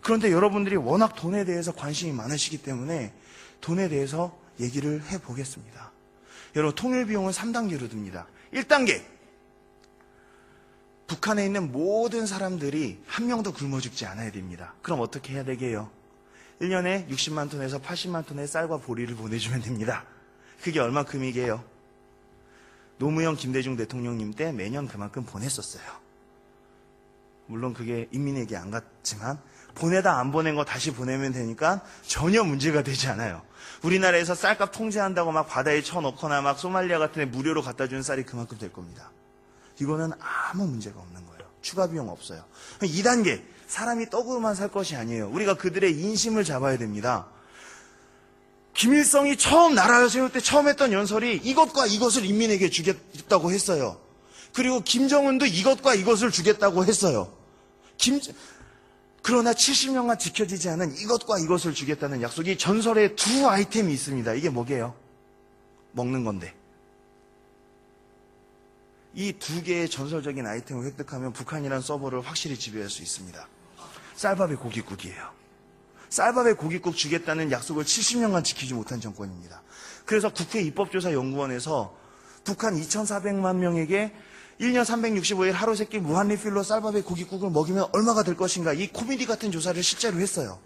그런데 여러분들이 워낙 돈에 대해서 관심이 많으시기 때문에 돈에 대해서 얘기를 해보겠습니다. 여러분, 통일 비용은 3단계로 듭니다. 1단계, 북한에 있는 모든 사람들이 한 명도 굶어 죽지 않아야 됩니다. 그럼 어떻게 해야 되게요? 1년에 60만 톤에서 80만 톤의 쌀과 보리를 보내주면 됩니다. 그게 얼마큼이게요? 노무현 김대중 대통령님 때 매년 그만큼 보냈었어요. 물론 그게 인민에게 안 갔지만 보내다 안 보낸 거 다시 보내면 되니까 전혀 문제가 되지 않아요. 우리나라에서 쌀값 통제한다고 막 바다에 쳐넣거나 막 소말리아 같은 데 무료로 갖다 주는 쌀이 그만큼 될 겁니다. 이거는 아무 문제가 없는 거예요. 추가 비용 없어요. 2단계, 사람이 떡으로만 살 것이 아니에요. 우리가 그들의 인심을 잡아야 됩니다. 김일성이 처음 나라를 세울 때 처음 했던 연설이 이것과 이것을 인민에게 주겠다고 했어요. 그리고 김정은도 이것과 이것을 주겠다고 했어요. 그러나 70년간 지켜지지 않은 이것과 이것을 주겠다는 약속이 전설에 두 아이템이 있습니다. 이게 뭐게요? 먹는 건데. 이 두 개의 전설적인 아이템을 획득하면 북한이라는 서버를 확실히 지배할 수 있습니다. 쌀밥에 고깃국이에요. 쌀밥에 고깃국 주겠다는 약속을 70년간 지키지 못한 정권입니다. 그래서 국회 입법조사연구원에서 북한 2,400만 명에게 1년 365일 하루 세끼 무한리필로 쌀밥에 고깃국을 먹이면 얼마가 될 것인가, 이 코미디 같은 조사를 실제로 했어요.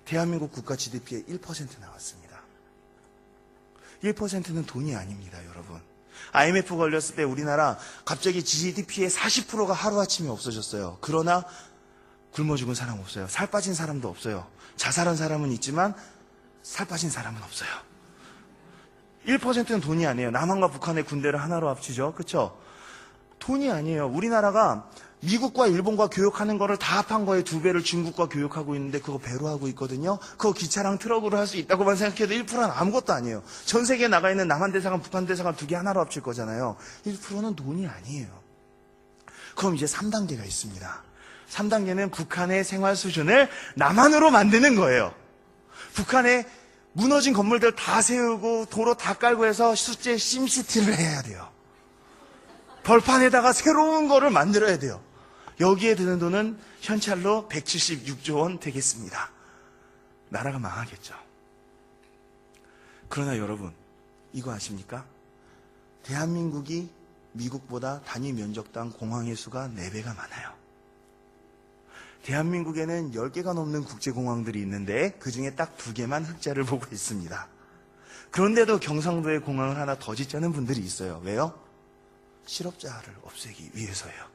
대한민국 국가 GDP의 1% 나왔습니다. 1%는 돈이 아닙니다, 여러분. IMF 걸렸을 때 우리나라 갑자기 GDP의 40%가 하루아침에 없어졌어요. 그러나 굶어 죽은 사람 없어요. 살 빠진 사람도 없어요. 자살한 사람은 있지만 살 빠진 사람은 없어요. 1%는 돈이 아니에요. 남한과 북한의 군대를 하나로 합치죠. 그렇죠? 돈이 아니에요. 우리나라가 미국과 일본과 교역하는 거를 다 합한 거에 2배를 중국과 교역하고 있는데 그거 배로 하고 있거든요. 그거 기차랑 트럭으로 할 수 있다고만 생각해도 1%는 아무것도 아니에요. 전 세계에 나가 있는 남한 대사관, 북한 대사관 2개 하나로 합칠 거잖아요. 1%는 돈이 아니에요. 그럼 이제 3단계가 있습니다. 3단계는 북한의 생활 수준을 남한으로 만드는 거예요. 북한의 무너진 건물들 다 세우고 도로 다 깔고 해서 숫제 심시티를 해야 돼요. 벌판에다가 새로운 거를 만들어야 돼요. 여기에 드는 돈은 현찰로 176조 원 되겠습니다. 나라가 망하겠죠. 그러나 여러분, 이거 아십니까? 대한민국이 미국보다 단위 면적당 공항의 수가 4배가 많아요. 대한민국에는 10개가 넘는 국제공항들이 있는데 그 중에 딱 2개만 흑자를 보고 있습니다. 그런데도 경상도에 공항을 하나 더 짓자는 분들이 있어요. 왜요? 실업자를 없애기 위해서예요.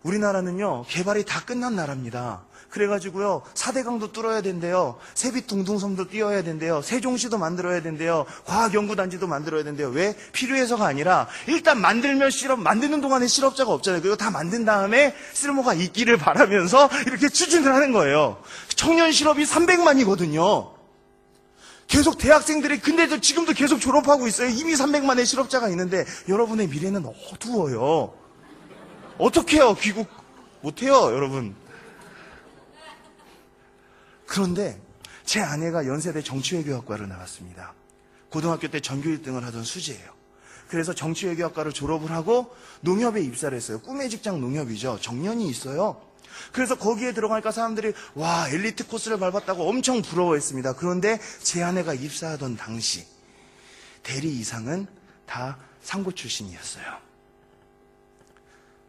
우리나라는요, 개발이 다 끝난 나라입니다. 그래가지고요, 4대강도 뚫어야 된대요. 세빛둥둥섬도 띄어야 된대요. 세종시도 만들어야 된대요. 과학연구단지도 만들어야 된대요. 왜? 필요해서가 아니라 일단 만드는 동안에 실업자가 없잖아요. 그리고 다 만든 다음에 쓸모가 있기를 바라면서 이렇게 추진을 하는 거예요. 청년 실업이 300만이거든요. 계속 대학생들이, 근데도 지금도 계속 졸업하고 있어요. 이미 300만의 실업자가 있는데 여러분의 미래는 어두워요. 어떻게 해요? 귀국 못해요, 여러분. 그런데 제 아내가 연세대 정치외교학과를 나왔습니다. 고등학교 때 전교 1등을 하던 수지예요. 그래서 정치외교학과를 졸업을 하고 농협에 입사를 했어요. 꿈의 직장 농협이죠. 정년이 있어요. 그래서 거기에 들어가니까 사람들이 와, 엘리트 코스를 밟았다고 엄청 부러워했습니다. 그런데 제 아내가 입사하던 당시 대리 이상은 다 상고 출신이었어요.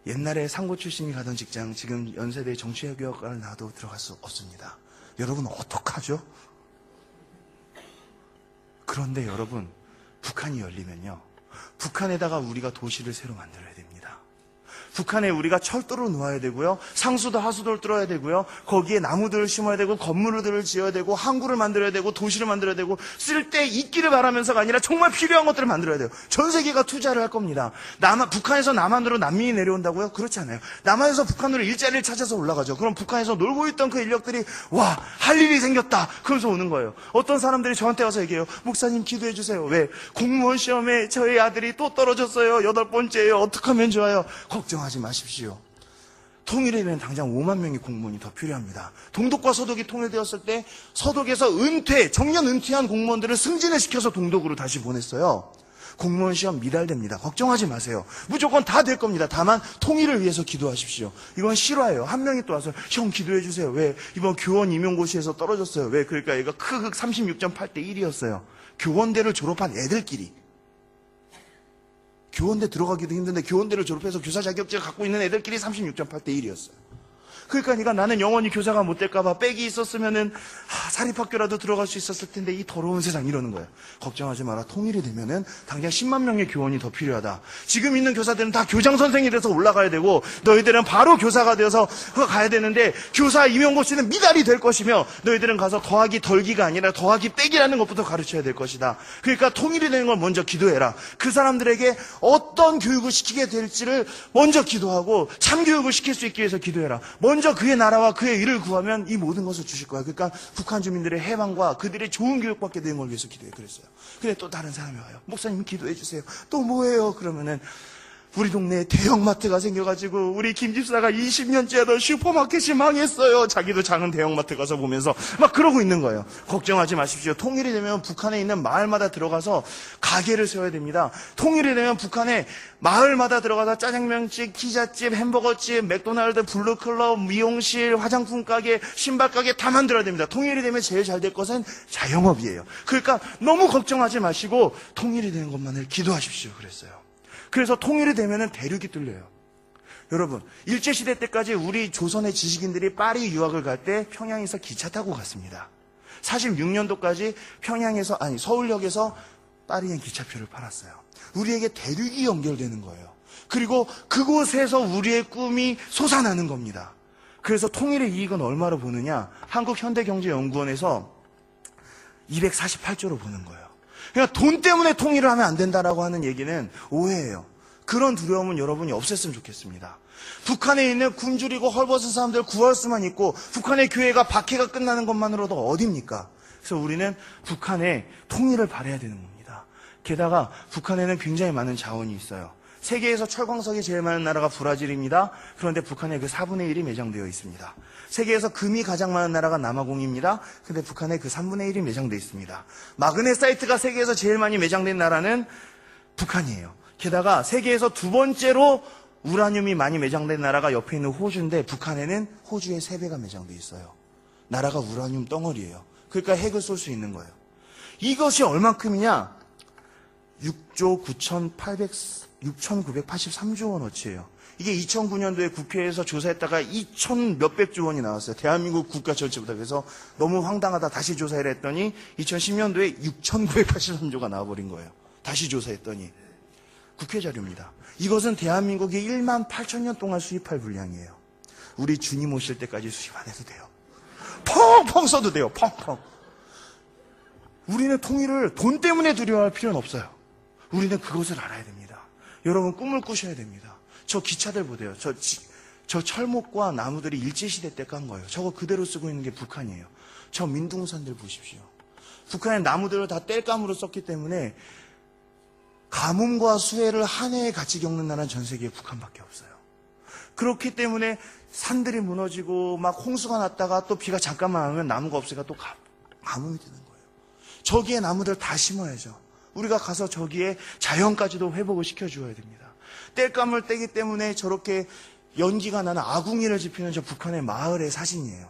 옛날에 상고 출신이 가던 직장, 지금 연세대 정치외교학과를 나와도 들어갈 수 없습니다. 여러분 어떡하죠? 그런데 여러분, 북한이 열리면요, 북한에다가 우리가 도시를 새로 만들어야 됩니다. 북한에 우리가 철도를 놓아야 되고요, 상수도 하수도를 뚫어야 되고요, 거기에 나무들을 심어야 되고 건물들을 지어야 되고 항구를 만들어야 되고 도시를 만들어야 되고, 쓸 때 있기를 바라면서가 아니라 정말 필요한 것들을 만들어야 돼요. 전 세계가 투자를 할 겁니다. 북한에서 남한으로 난민이 내려온다고요? 그렇지 않아요. 남한에서 북한으로 일자리를 찾아서 올라가죠. 그럼 북한에서 놀고 있던 그 인력들이 와, 할 일이 생겼다, 그러면서 오는 거예요. 어떤 사람들이 저한테 와서 얘기해요. 목사님 기도해 주세요. 왜? 공무원 시험에 저희 아들이 또 떨어졌어요. 8번째예요. 어떻게 하면 좋아요? 걱정하지 마십시오. 통일이 되면 당장 5만 명의 공무원이 더 필요합니다. 동독과 서독이 통일되었을 때 서독에서 정년 은퇴한 공무원들을 승진을 시켜서 동독으로 다시 보냈어요. 공무원 시험 미달됩니다. 걱정하지 마세요. 무조건 다 될 겁니다. 다만 통일을 위해서 기도하십시오. 이건 실화예요. 한 명이 또 와서 형 기도해 주세요. 왜? 이번 교원 임용고시에서 떨어졌어요. 왜? 그러니까 얘가 크흑 36.8대 1이었어요. 교원대를 졸업한 애들끼리. 교원대 들어가기도 힘든데 교원대를 졸업해서 교사 자격증을 갖고 있는 애들끼리 36.8대 1이었어요. 그러니까 나는 영원히 교사가 못 될까봐 빽이 있었으면은 사립학교라도 들어갈 수 있었을 텐데 이 더러운 세상, 이러는 거예요. 걱정하지 마라. 통일이 되면은 당장 10만 명의 교원이 더 필요하다. 지금 있는 교사들은 다 교장 선생이 돼서 올라가야 되고, 너희들은 바로 교사가 되어서 가야 되는데 교사 임용고시는 미달이 될 것이며, 너희들은 가서 더하기 덜기가 아니라 더하기 빼기라는 것부터 가르쳐야 될 것이다. 그러니까 통일이 되는 걸 먼저 기도해라. 그 사람들에게 어떤 교육을 시키게 될지를 먼저 기도하고 참교육을 시킬 수 있기 위해서 기도해라. 먼저 그의 나라와 그의 일을 구하면 이 모든 것을 주실 거야. 그러니까 북한 주민들의 해방과 그들의 좋은 교육받게 되는 걸 위해서 기도해. 그랬어요. 근데 또 다른 사람이 와요. 목사님 기도해 주세요. 또 뭐예요? 그러면은 우리 동네에 대형마트가 생겨가지고 우리 김 집사가 20년째 하던 슈퍼마켓이 망했어요. 자기도 작은 대형마트 가서 보면서 막 그러고 있는 거예요. 걱정하지 마십시오. 통일이 되면 북한에 있는 마을마다 들어가서 가게를 세워야 됩니다. 통일이 되면 북한에 마을마다 들어가서 짜장면집, 피자집, 햄버거집, 맥도날드, 블루클럽, 미용실, 화장품 가게, 신발 가게 다 만들어야 됩니다. 통일이 되면 제일 잘 될 것은 자영업이에요. 그러니까 너무 걱정하지 마시고 통일이 되는 것만을 기도하십시오. 그랬어요. 그래서 통일이 되면은 대륙이 뚫려요. 여러분, 일제시대 때까지 우리 조선의 지식인들이 파리 유학을 갈 때 평양에서 기차 타고 갔습니다. 46년도까지 서울역에서 파리행 기차표를 팔았어요. 우리에게 대륙이 연결되는 거예요. 그리고 그곳에서 우리의 꿈이 솟아나는 겁니다. 그래서 통일의 이익은 얼마로 보느냐? 한국현대경제연구원에서 248조로 보는 거예요. 그러니까 돈 때문에 통일을 하면 안 된다라고 하는 얘기는 오해예요. 그런 두려움은 여러분이 없앴으면 좋겠습니다. 북한에 있는 굶주리고 헐벗은 사람들 구할 수만 있고 북한의 교회가 박해가 끝나는 것만으로도 어딥니까? 그래서 우리는 북한의 통일을 바라야 되는 겁니다. 게다가 북한에는 굉장히 많은 자원이 있어요. 세계에서 철광석이 제일 많은 나라가 브라질입니다. 그런데 북한에 그 4분의 1이 매장되어 있습니다. 세계에서 금이 가장 많은 나라가 남아공입니다. 그런데 북한에 그 3분의 1이 매장되어 있습니다. 마그네사이트가 세계에서 제일 많이 매장된 나라는 북한이에요. 게다가 세계에서 두 번째로 우라늄이 많이 매장된 나라가 옆에 있는 호주인데 북한에는 호주의 3배가 매장되어 있어요. 나라가 우라늄 덩어리예요. 그러니까 핵을 쏠 수 있는 거예요. 이것이 얼만큼이냐? 6조 6,983조 원어치예요. 이게 2009년도에 국회에서 조사했다가 2천 몇백조 원이 나왔어요. 대한민국 국가 전체보다. 그래서 너무 황당하다. 다시 조사를 했더니 2010년도에 6,983조가 나와버린 거예요. 다시 조사했더니. 국회 자료입니다. 이것은 대한민국이 1만 8천 년 동안 수입할 분량이에요. 우리 주님 오실 때까지 수입 안 해도 돼요. 펑펑 써도 돼요. 펑펑. 우리는 통일을 돈 때문에 두려워할 필요는 없어요. 우리는 그것을 알아야 됩니다. 여러분 꿈을 꾸셔야 됩니다. 저 기차들 보세요. 저 철목과 나무들이 일제시대 때 깐 거예요. 저거 그대로 쓰고 있는 게 북한이에요. 저 민둥산들 보십시오. 북한의 나무들을 다 땔감으로 썼기 때문에 가뭄과 수해를 한 해에 같이 겪는 나라는 전 세계에 북한밖에 없어요. 그렇기 때문에 산들이 무너지고 막 홍수가 났다가 또 비가 잠깐만 오면 나무가 없으니까 또 가뭄이 되는 거예요. 저기에 나무들 다 심어야죠. 우리가 가서 저기에 자연까지도 회복을 시켜줘야 됩니다. 땔감을 떼기 때문에 저렇게 연기가 나는 아궁이를 지피는 저 북한의 마을의 사진이에요.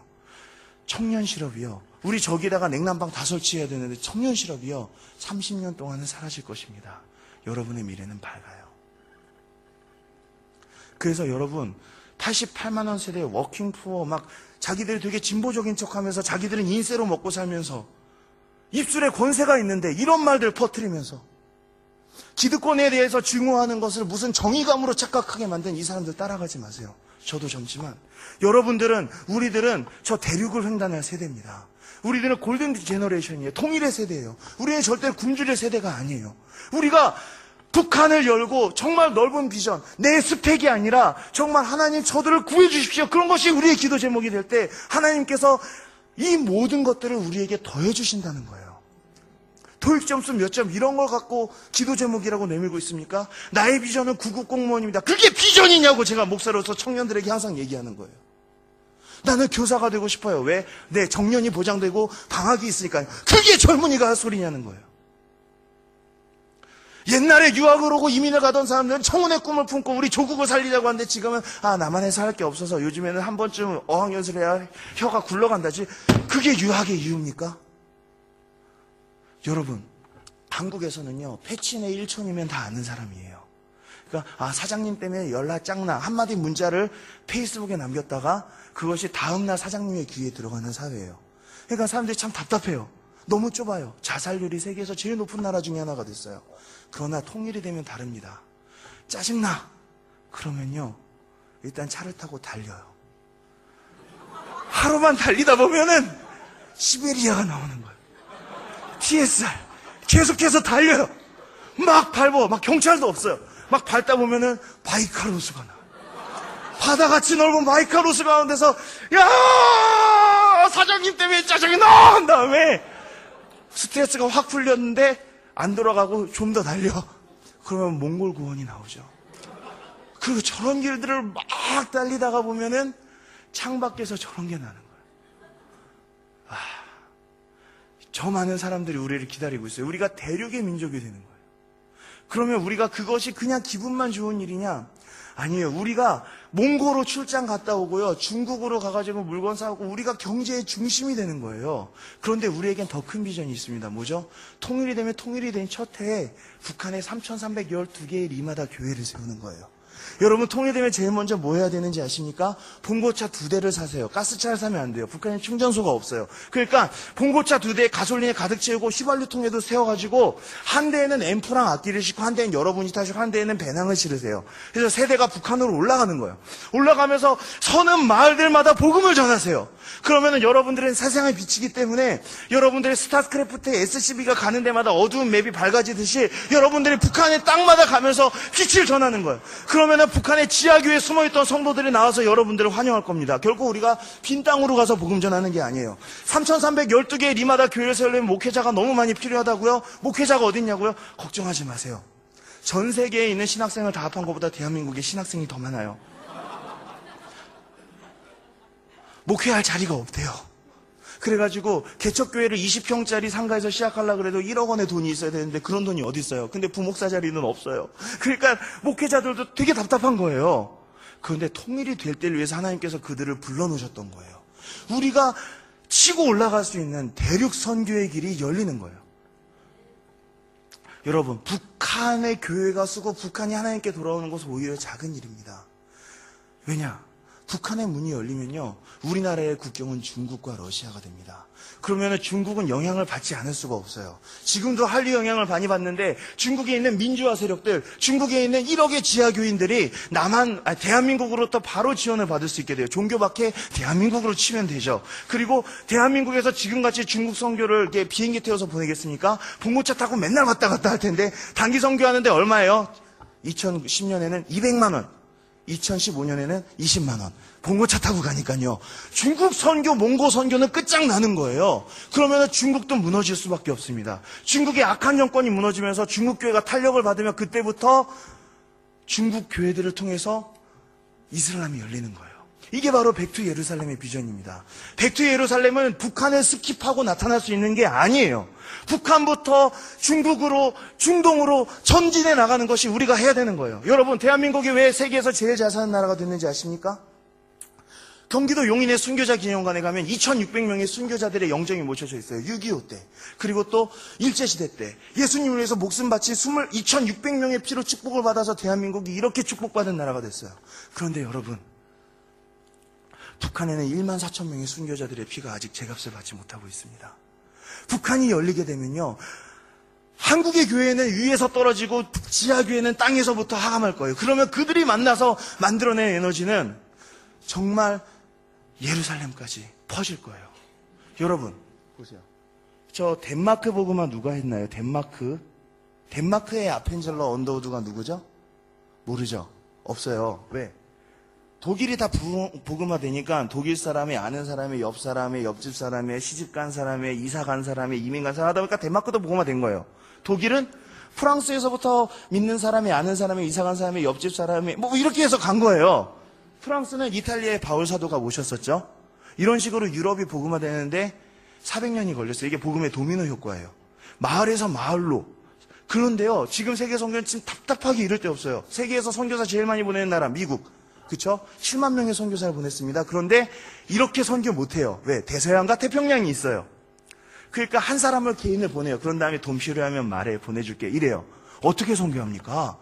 청년 실업이요. 우리 저기다가 냉난방 다 설치해야 되는데 청년 실업이요. 30년 동안은 사라질 것입니다. 여러분의 미래는 밝아요. 그래서 여러분 88만 원 세대 워킹 푸어 막 자기들이 되게 진보적인 척하면서 자기들은 인세로 먹고 살면서 입술에 권세가 있는데 이런 말들 퍼뜨리면서 기득권에 대해서 증오하는 것을 무슨 정의감으로 착각하게 만든 이 사람들 따라가지 마세요. 저도 젊지만 우리들은 저 대륙을 횡단할 세대입니다. 우리들은 골든 제너레이션이에요. 통일의 세대예요. 우리는 절대 굶주릴 세대가 아니에요. 우리가 북한을 열고 정말 넓은 비전, 내 스펙이 아니라 정말 하나님 저들을 구해주십시오. 그런 것이 우리의 기도 제목이 될 때 하나님께서 이 모든 것들을 우리에게 더해주신다는 거예요. 토익 점수 몇 점 이런 걸 갖고 기도 제목이라고 내밀고 있습니까? 나의 비전은 9급 공무원입니다. 그게 비전이냐고 제가 목사로서 청년들에게 항상 얘기하는 거예요. 나는 교사가 되고 싶어요. 왜? 내 정년이 보장되고 방학이 있으니까요. 그게 젊은이가 할 소리냐는 거예요. 옛날에 유학을 오고 이민을 가던 사람들은 청운의 꿈을 품고 우리 조국을 살리자고 하는데 지금은 나만 해서 할 게 없어서 요즘에는 한 번쯤 어학연수를 해야 혀가 굴러간다지. 그게 유학의 이유입니까? 여러분 한국에서는요 패친의 1촌이면 다 아는 사람이에요. 그러니까 사장님 때문에 연락 짱나 한마디 문자를 페이스북에 남겼다가 그것이 다음날 사장님의 귀에 들어가는 사회예요. 그러니까 사람들이 참 답답해요. 너무 좁아요. 자살률이 세계에서 제일 높은 나라 중에 하나가 됐어요. 그러나 통일이 되면 다릅니다. 짜증나. 그러면요 일단 차를 타고 달려요. 하루만 달리다 보면은 시베리아가 나오는 거예요. TSR 계속해서 달려요. 막 밟어. 막 경찰도 없어요. 막 밟다 보면은 바이카로스가 나와요. 바다같이 넓은 바이카로스가 나오는 데서 야 사장님 때문에 짜증이 나! 한 다음에 스트레스가 확 풀렸는데 안 돌아가고 좀 더 달려. 그러면 몽골 구원이 나오죠. 그리고 저런 길들을 막 달리다가 보면은 창밖에서 저런 게 나는 거예요. 저 많은 사람들이 우리를 기다리고 있어요. 우리가 대륙의 민족이 되는 거예요. 그러면 우리가 그것이 그냥 기분만 좋은 일이냐? 아니에요. 우리가 몽고로 출장 갔다 오고요. 중국으로 가가지고 물건 사고 우리가 경제의 중심이 되는 거예요. 그런데 우리에겐 더 큰 비전이 있습니다. 뭐죠? 통일이 되면 통일이 된 첫 해에 북한에 3,312개의 리마다 교회를 세우는 거예요. 여러분 통일되면 제일 먼저 뭐 해야 되는지 아십니까? 봉고차 2대를 사세요. 가스차를 사면 안 돼요. 북한에 충전소가 없어요. 그러니까 봉고차 2대에 가솔린에 가득 채우고 휘발유통에도 세워가지고 한 대에는 앰프랑 악기를 싣고 한 대는 여러분이 타시고 한 대에는 배낭을 실으세요. 그래서 세 대가 북한으로 올라가는 거예요. 올라가면서 서는 마을들마다 복음을 전하세요. 그러면은 여러분들은 세상에 비치기 때문에 여러분들의 스타크래프트 SCB가 가는 데마다 어두운 맵이 밝아지듯이 여러분들이 북한의 땅마다 가면서 빛을 전하는 거예요. 그러면은 북한의 지하교회에 숨어있던 성도들이 나와서 여러분들을 환영할 겁니다. 결코 우리가 빈 땅으로 가서 복음 전하는 게 아니에요. 3,312개의 리마다 교회를 세우려면 목회자가 너무 많이 필요하다고요? 목회자가 어딨냐고요? 걱정하지 마세요. 전 세계에 있는 신학생을 다 합한 것보다 대한민국의 신학생이 더 많아요. 목회할 자리가 없대요. 그래가지고 개척교회를 20평짜리 상가에서 시작하려고 해도 1억 원의 돈이 있어야 되는데 그런 돈이 어디 있어요? 근데 부목사 자리는 없어요. 그러니까 목회자들도 되게 답답한 거예요. 그런데 통일이 될 때를 위해서 하나님께서 그들을 불러놓으셨던 거예요. 우리가 치고 올라갈 수 있는 대륙 선교의 길이 열리는 거예요. 여러분, 북한의 교회가 쓰고 북한이 하나님께 돌아오는 것은 오히려 작은 일입니다. 왜냐? 북한의 문이 열리면요, 우리나라의 국경은 중국과 러시아가 됩니다. 그러면 중국은 영향을 받지 않을 수가 없어요. 지금도 한류 영향을 많이 받는데 중국에 있는 민주화 세력들, 중국에 있는 1억의 지하교인들이 대한민국으로부터 바로 지원을 받을 수 있게 돼요. 종교밖에 대한민국으로 치면 되죠. 그리고 대한민국에서 지금같이 중국 선교를 이렇게 비행기 태워서 보내겠습니까? 봉고차 타고 맨날 왔다 갔다 할 텐데 단기 선교하는데 얼마예요? 2010년에는 200만 원. 2015년에는 20만 원. 봉고차 타고 가니까요. 중국 선교, 몽고 선교는 끝장나는 거예요. 그러면 중국도 무너질 수밖에 없습니다. 중국의 악한 정권이 무너지면서 중국 교회가 탄력을 받으면 그때부터 중국 교회들을 통해서 이슬람이 열리는 거예요. 이게 바로 백투 예루살렘의 비전입니다. 백투 예루살렘은 북한을 스킵하고 나타날 수 있는 게 아니에요. 북한부터 중국으로, 중동으로 전진해 나가는 것이 우리가 해야 되는 거예요. 여러분, 대한민국이 왜 세계에서 제일 잘 사는 나라가 됐는지 아십니까? 경기도 용인의 순교자 기념관에 가면 2,600명의 순교자들의 영정이 모셔져 있어요. 6.25 때. 그리고 또 일제시대 때. 예수님을 위해서 목숨 바친 2,600명의 피로 축복을 받아서 대한민국이 이렇게 축복받은 나라가 됐어요. 그런데 여러분, 북한에는 14,000명의 순교자들의 피가 아직 제값을 받지 못하고 있습니다. 북한이 열리게 되면요, 한국의 교회는 위에서 떨어지고 지하교회는 땅에서부터 하감할 거예요. 그러면 그들이 만나서 만들어낸 에너지는 정말 예루살렘까지 퍼질 거예요. 여러분 보세요. 저 덴마크 복음화 누가 했나요? 덴마크의 아펜젤러 언더우드가 누구죠? 모르죠? 없어요. 왜? 독일이 다 복음화 되니까 독일 사람이 아는 사람의 옆 사람의 옆집 사람의 시집 간 사람의 이사 간 사람의 이민 간 사람 하다 보니까 덴마크도 복음화 된 거예요. 독일은 프랑스에서부터 믿는 사람이 아는 사람의 이사 간 사람의 옆집 사람의 뭐 이렇게 해서 간 거예요. 프랑스는 이탈리아의 바울 사도가 오셨었죠. 이런 식으로 유럽이 복음화 되는데 400년이 걸렸어요. 이게 복음의 도미노 효과예요. 마을에서 마을로. 그런데요, 지금 세계 선교는 지금 답답하게 이럴 데 없어요. 세계에서 선교사 제일 많이 보내는 나라 미국. 그쵸? 7만 명의 선교사를 보냈습니다. 그런데 이렇게 선교 못해요. 왜? 대서양과 태평양이 있어요. 그러니까 한 사람을 개인을 보내요. 그런 다음에 돈 필요하면 말해, 보내줄게. 이래요. 어떻게 선교합니까?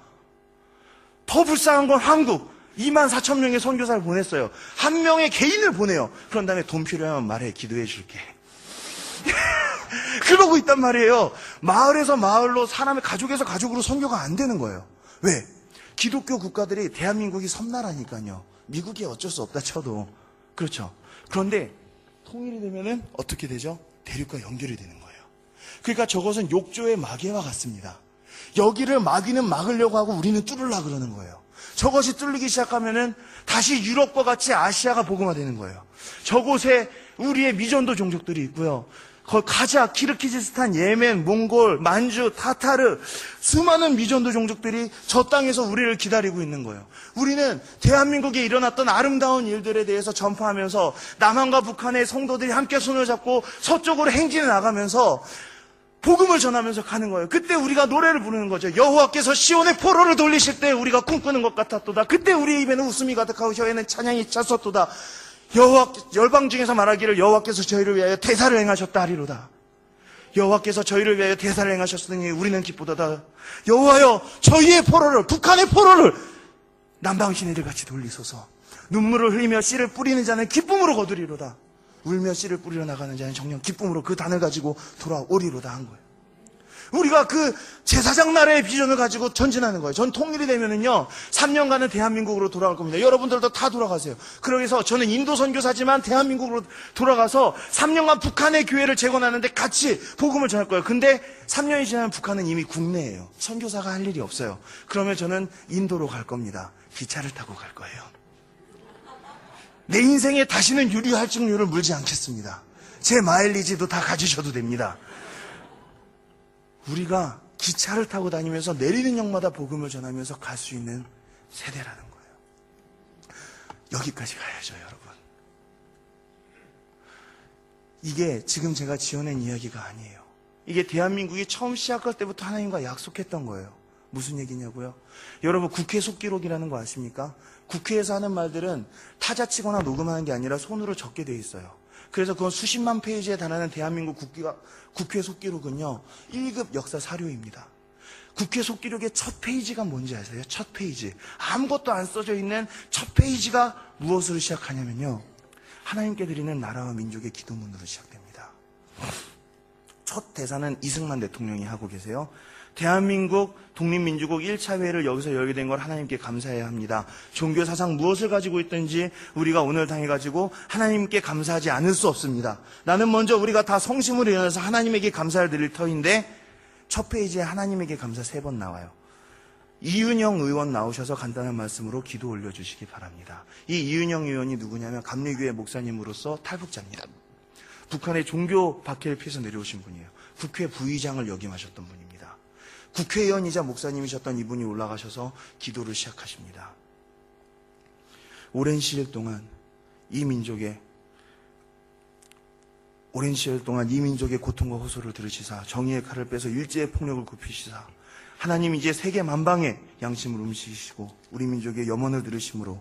더 불쌍한 건 한국. 24,000명의 선교사를 보냈어요. 한 명의 개인을 보내요. 그런 다음에 돈 필요하면 말해, 기도해 줄게. 그러고 있단 말이에요. 마을에서 마을로 사람의 가족에서 가족으로 선교가 안 되는 거예요. 왜? 기독교 국가들이 대한민국이 섬나라니까요. 미국이 어쩔 수 없다 쳐도. 그렇죠. 그런데 통일이 되면은 어떻게 되죠? 대륙과 연결이 되는 거예요. 그러니까 저것은 욕조의 마개와 같습니다. 여기를 마귀는 막으려고 하고 우리는 뚫으려고 그러는 거예요. 저것이 뚫리기 시작하면은 다시 유럽과 같이 아시아가 복음화되는 거예요. 저곳에 우리의 미전도 종족들이 있고요. 가자, 키르기즈스탄, 예멘, 몽골, 만주, 타타르 수많은 미전도 종족들이 저 땅에서 우리를 기다리고 있는 거예요. 우리는 대한민국에 일어났던 아름다운 일들에 대해서 전파하면서 남한과 북한의 성도들이 함께 손을 잡고 서쪽으로 행진해 나가면서 복음을 전하면서 가는 거예요. 그때 우리가 노래를 부르는 거죠. 여호와께서 시온의 포로를 돌리실 때 우리가 꿈꾸는 것 같았도다. 그때 우리의 입에는 웃음이 가득하고 혀에는 찬양이 찼었도다. 열방 중에서 말하기를 여호와께서 저희를 위하여 대사를 행하셨다 하리로다. 여호와께서 저희를 위하여 대사를 행하셨으니 우리는 기쁘도다. 여호와여 저희의 포로를, 북한의 포로를 남방신이들 같이 돌리소서. 눈물을 흘리며 씨를 뿌리는 자는 기쁨으로 거두리로다. 울며 씨를 뿌리러 나가는 자는 정녕 기쁨으로 그 단을 가지고 돌아오리로다 한 거예요. 우리가 그 제사장 나라의 비전을 가지고 전진하는 거예요. 전 통일이 되면은요 3년간은 대한민국으로 돌아갈 겁니다. 여러분들도 다 돌아가세요. 그래서 저는 인도 선교사지만 대한민국으로 돌아가서 3년간 북한의 교회를 재건하는데 같이 복음을 전할 거예요. 근데 3년이 지나면 북한은 이미 국내예요. 선교사가 할 일이 없어요. 그러면 저는 인도로 갈 겁니다. 기차를 타고 갈 거예요. 내 인생에 다시는 유류 할증료를 물지 않겠습니다. 제 마일리지도 다 가지셔도 됩니다. 우리가 기차를 타고 다니면서 내리는 역마다 복음을 전하면서 갈 수 있는 세대라는 거예요. 여기까지 가야죠, 여러분. 이게 지금 제가 지어낸 이야기가 아니에요. 이게 대한민국이 처음 시작할 때부터 하나님과 약속했던 거예요. 무슨 얘기냐고요? 여러분 국회 속기록이라는 거 아십니까? 국회에서 하는 말들은 타자치거나 녹음하는 게 아니라 손으로 적게 돼 있어요. 그래서 그건 수십만 페이지에 달하는 대한민국 국회 속기록은요 1급 역사 사료입니다. 국회 속기록의 첫 페이지가 뭔지 아세요? 첫 페이지, 아무것도 안 써져 있는 첫 페이지가 무엇으로 시작하냐면요 하나님께 드리는 나라와 민족의 기도문으로 시작됩니다. 첫 대사는 이승만 대통령이 하고 계세요. 대한민국 독립민주국 1차 회의를 여기서 열게 된 걸 하나님께 감사해야 합니다. 종교 사상 무엇을 가지고 있든지 우리가 오늘 당해가지고 하나님께 감사하지 않을 수 없습니다. 나는 먼저 우리가 다 성심으로 일어나서 하나님에게 감사를 드릴 터인데 첫 페이지에 하나님에게 감사 3번 나와요. 이윤영 의원 나오셔서 간단한 말씀으로 기도 올려주시기 바랍니다. 이 이윤영 의원이 누구냐면 감리교회 목사님으로서 탈북자입니다. 북한의 종교 박해를 피해서 내려오신 분이에요. 국회 부의장을 역임하셨던 분입니다. 국회의원이자 목사님이셨던 이분이 올라가셔서 기도를 시작하십니다. 오랜 시일 동안 이 민족의 고통과 호소를 들으시사 정의의 칼을 빼서 일제의 폭력을 굽히시사 하나님 이제 세계 만방에 양심을 움직이시고 우리 민족의 염원을 들으심으로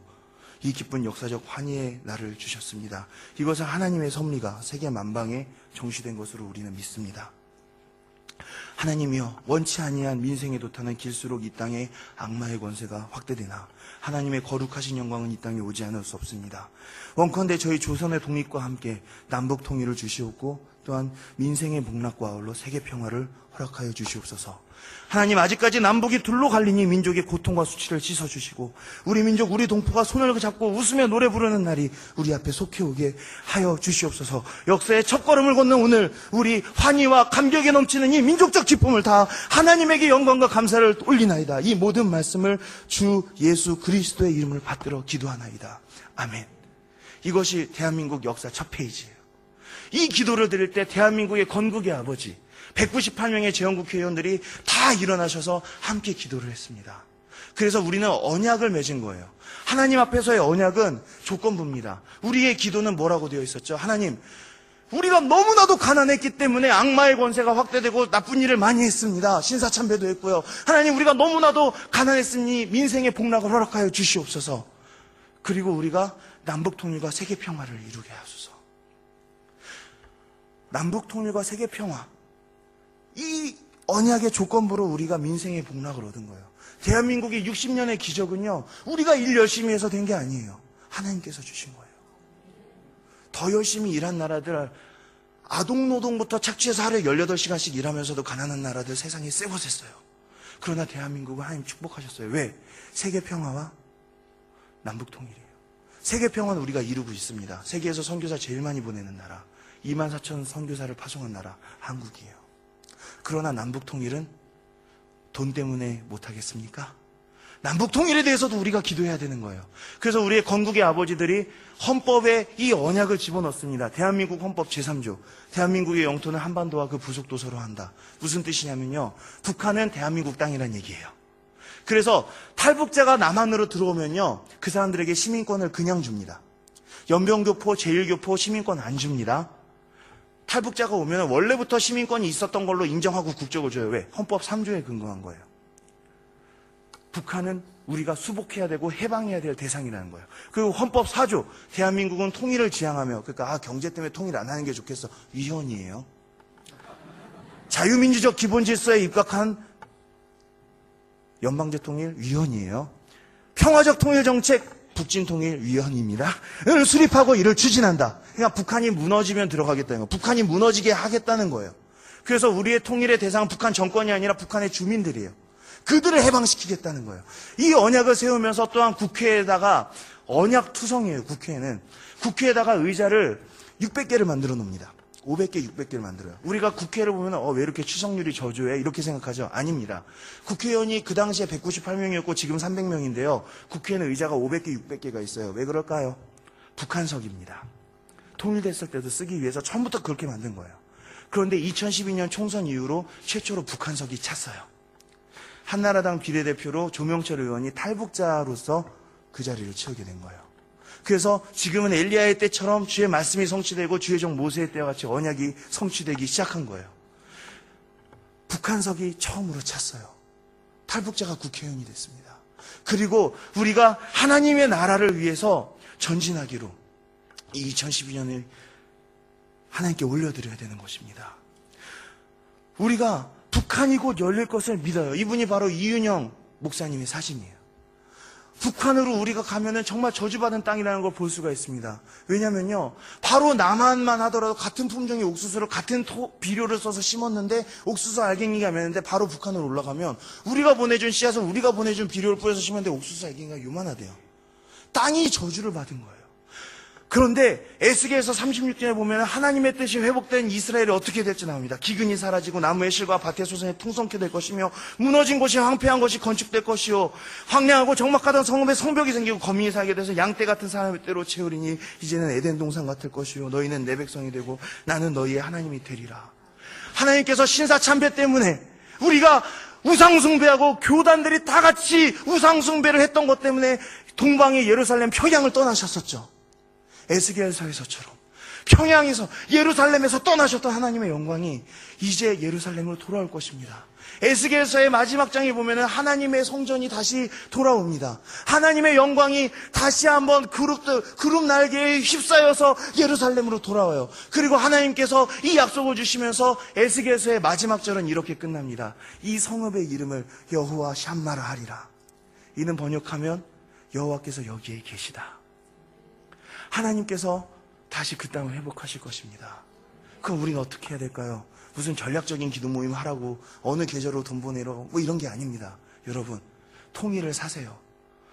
이 기쁜 역사적 환희의 날을 주셨습니다. 이것은 하나님의 섭리가 세계 만방에 정시된 것으로 우리는 믿습니다. 하나님이여 원치 아니한 민생에 도탄한 길수록 이 땅에 악마의 권세가 확대되나 하나님의 거룩하신 영광은 이 땅에 오지 않을 수 없습니다. 원컨대 저희 조선의 독립과 함께 남북 통일을 주시옵고 또한 민생의 복락과 아울러 세계 평화를 허락하여 주시옵소서. 하나님 아직까지 남북이 둘로 갈리니 민족의 고통과 수치를 씻어주시고 우리 민족 우리 동포가 손을 잡고 웃으며 노래 부르는 날이 우리 앞에 속해 오게 하여 주시옵소서. 역사의 첫걸음을 걷는 오늘 우리 환희와 감격에 넘치는 이 민족적 기쁨을 다 하나님에게 영광과 감사를 올리나이다. 이 모든 말씀을 주 예수 그리스도의 이름을 받들어 기도하나이다. 아멘. 이것이 대한민국 역사 첫 페이지예요. 이 기도를 드릴 때 대한민국의 건국의 아버지 198명의 재헌국회의원들이 다 일어나셔서 함께 기도를 했습니다. 그래서 우리는 언약을 맺은 거예요. 하나님 앞에서의 언약은 조건부입니다. 우리의 기도는 뭐라고 되어 있었죠? 하나님, 우리가 너무나도 가난했기 때문에 악마의 권세가 확대되고 나쁜 일을 많이 했습니다. 신사참배도 했고요. 하나님, 우리가 너무나도 가난했으니 민생의 복락을 허락하여 주시옵소서. 그리고 우리가 남북통일과 세계평화를 이루게 하소서. 남북통일과 세계평화, 이 언약의 조건부로 우리가 민생의 복락을 얻은 거예요. 대한민국의 60년의 기적은요, 우리가 일 열심히 해서 된 게 아니에요. 하나님께서 주신 거예요. 더 열심히 일한 나라들, 아동노동부터 착취해서 하루에 18시간씩 일하면서도 가난한 나라들 세상에 쎄곳했어요. 그러나 대한민국은 하나님 축복하셨어요. 왜? 세계평화와 남북통일이에요. 세계평화는 우리가 이루고 있습니다. 세계에서 선교사 제일 많이 보내는 나라, 24,000 선교사를 파송한 나라 한국이에요. 그러나 남북통일은 돈 때문에 못하겠습니까? 남북통일에 대해서도 우리가 기도해야 되는 거예요. 그래서 우리의 건국의 아버지들이 헌법에 이 언약을 집어넣습니다. 대한민국 헌법 제3조. 대한민국의 영토는 한반도와 그 부속도서로 한다. 무슨 뜻이냐면요, 북한은 대한민국 땅이란 얘기예요. 그래서 탈북자가 남한으로 들어오면요, 그 사람들에게 시민권을 그냥 줍니다. 연변교포, 제1교포 시민권 안 줍니다. 탈북자가 오면 원래부터 시민권이 있었던 걸로 인정하고 국적을 줘요. 왜? 헌법 3조에 근거한 거예요. 북한은 우리가 수복해야 되고 해방해야 될 대상이라는 거예요. 그리고 헌법 4조, 대한민국은 통일을 지향하며, 그러니까 경제 때문에 통일 안 하는 게 좋겠어. 위헌이에요. 자유민주적 기본질서에 입각한 연방제통일 위헌이에요. 평화적 통일정책 북진통일 위헌입니다. 이를 수립하고 이를 추진한다. 그러니까 북한이 무너지면 들어가겠다는 거예요. 북한이 무너지게 하겠다는 거예요. 그래서 우리의 통일의 대상은 북한 정권이 아니라 북한의 주민들이에요. 그들을 해방시키겠다는 거예요. 이 언약을 세우면서 또한 국회에다가 언약 투성이에요. 국회에다가 의자를 600개를 만들어 놓습니다. 500개, 600개를 만들어요. 우리가 국회를 보면 왜 이렇게 추석률이 저조해? 이렇게 생각하죠? 아닙니다. 국회의원이 그 당시에 198명이었고 지금 300명인데요. 국회에는 의자가 500개, 600개가 있어요. 왜 그럴까요? 북한석입니다. 통일됐을 때도 쓰기 위해서 처음부터 그렇게 만든 거예요. 그런데 2012년 총선 이후로 최초로 북한석이 찼어요. 한나라당 비례대표로 조명철 의원이 탈북자로서 그 자리를 채우게 된 거예요. 그래서 지금은 엘리야의 때처럼 주의 말씀이 성취되고 주의 종 모세의 때와 같이 언약이 성취되기 시작한 거예요. 북한석이 처음으로 찼어요. 탈북자가 국회의원이 됐습니다. 그리고 우리가 하나님의 나라를 위해서 전진하기로 이 2012년을 하나님께 올려드려야 되는 것입니다. 우리가 북한이 곧 열릴 것을 믿어요. 이분이 바로 이윤영 목사님의 사진이에요. 북한으로 우리가 가면은 정말 저주받은 땅이라는 걸 볼 수가 있습니다. 왜냐면요, 바로 남한만 하더라도 같은 품종의 옥수수를 같은 비료를 써서 심었는데 옥수수 알갱이가 맺는데 바로 북한으로 올라가면 우리가 보내준 씨앗을 우리가 보내준 비료를 뿌려서 심었는데 옥수수 알갱이가 요만하대요. 땅이 저주를 받은 거예요. 그런데 에스겔서 36장에 보면 하나님의 뜻이 회복된 이스라엘이 어떻게 될지 나옵니다. 기근이 사라지고 나무의 실과 밭의 소산이 풍성케 될 것이며 무너진 곳이 황폐한 것이 건축될 것이요 황량하고 적막하던 성읍에 성벽이 생기고 거민이 살게 돼서 양떼 같은 사람의 때로 채우리니 이제는 에덴 동산 같을 것이요 너희는 내 백성이 되고 나는 너희의 하나님이 되리라. 하나님께서 신사참배 때문에 우리가 우상숭배하고 교단들이 다 같이 우상숭배를 했던 것 때문에 동방의 예루살렘 평양을 떠나셨었죠. 에스겔서에서처럼 평양에서 예루살렘에서 떠나셨던 하나님의 영광이 이제 예루살렘으로 돌아올 것입니다. 에스겔서의 마지막 장에 보면 하나님의 성전이 다시 돌아옵니다. 하나님의 영광이 다시 한번 구름 날개에 휩싸여서 예루살렘으로 돌아와요. 그리고 하나님께서 이 약속을 주시면서 에스겔서의 마지막 절은 이렇게 끝납니다. 이 성읍의 이름을 여호와 샴마라 하리라. 이는 번역하면 여호와께서 여기에 계시다. 하나님께서 다시 그 땅을 회복하실 것입니다. 그럼 우리는 어떻게 해야 될까요? 무슨 전략적인 기도 모임 하라고 어느 계좌로 돈 보내러 뭐 이런 게 아닙니다. 여러분, 통일을 사세요.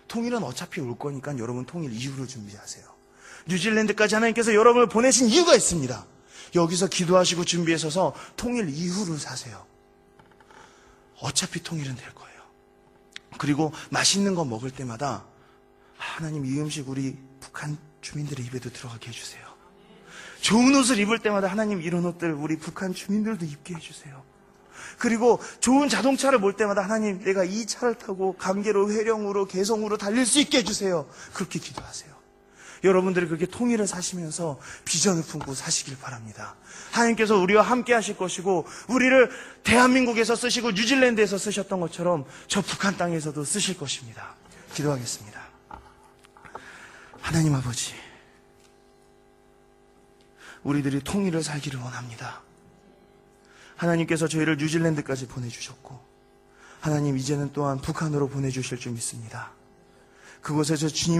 통일은 어차피 올 거니까 여러분 통일 이후로 준비하세요. 뉴질랜드까지 하나님께서 여러분을 보내신 이유가 있습니다. 여기서 기도하시고 준비하셔서 통일 이후로 사세요. 어차피 통일은 될 거예요. 그리고 맛있는 거 먹을 때마다 하나님 이 음식 우리 북한 주민들의 입에도 들어가게 해주세요. 좋은 옷을 입을 때마다 하나님 이런 옷들 우리 북한 주민들도 입게 해주세요. 그리고 좋은 자동차를 몰 때마다 하나님 내가 이 차를 타고 감개로 회령으로 개성으로 달릴 수 있게 해주세요. 그렇게 기도하세요. 여러분들이 그렇게 통일을 사시면서 비전을 품고 사시길 바랍니다. 하나님께서 우리와 함께 하실 것이고 우리를 대한민국에서 쓰시고 뉴질랜드에서 쓰셨던 것처럼 저 북한 땅에서도 쓰실 것입니다. 기도하겠습니다. 하나님 아버지, 우리들이 통일을 살기를 원합니다. 하나님께서 저희를 뉴질랜드까지 보내주셨고 하나님 이제는 또한 북한으로 보내주실 줄 믿습니다. 그곳에서 주님의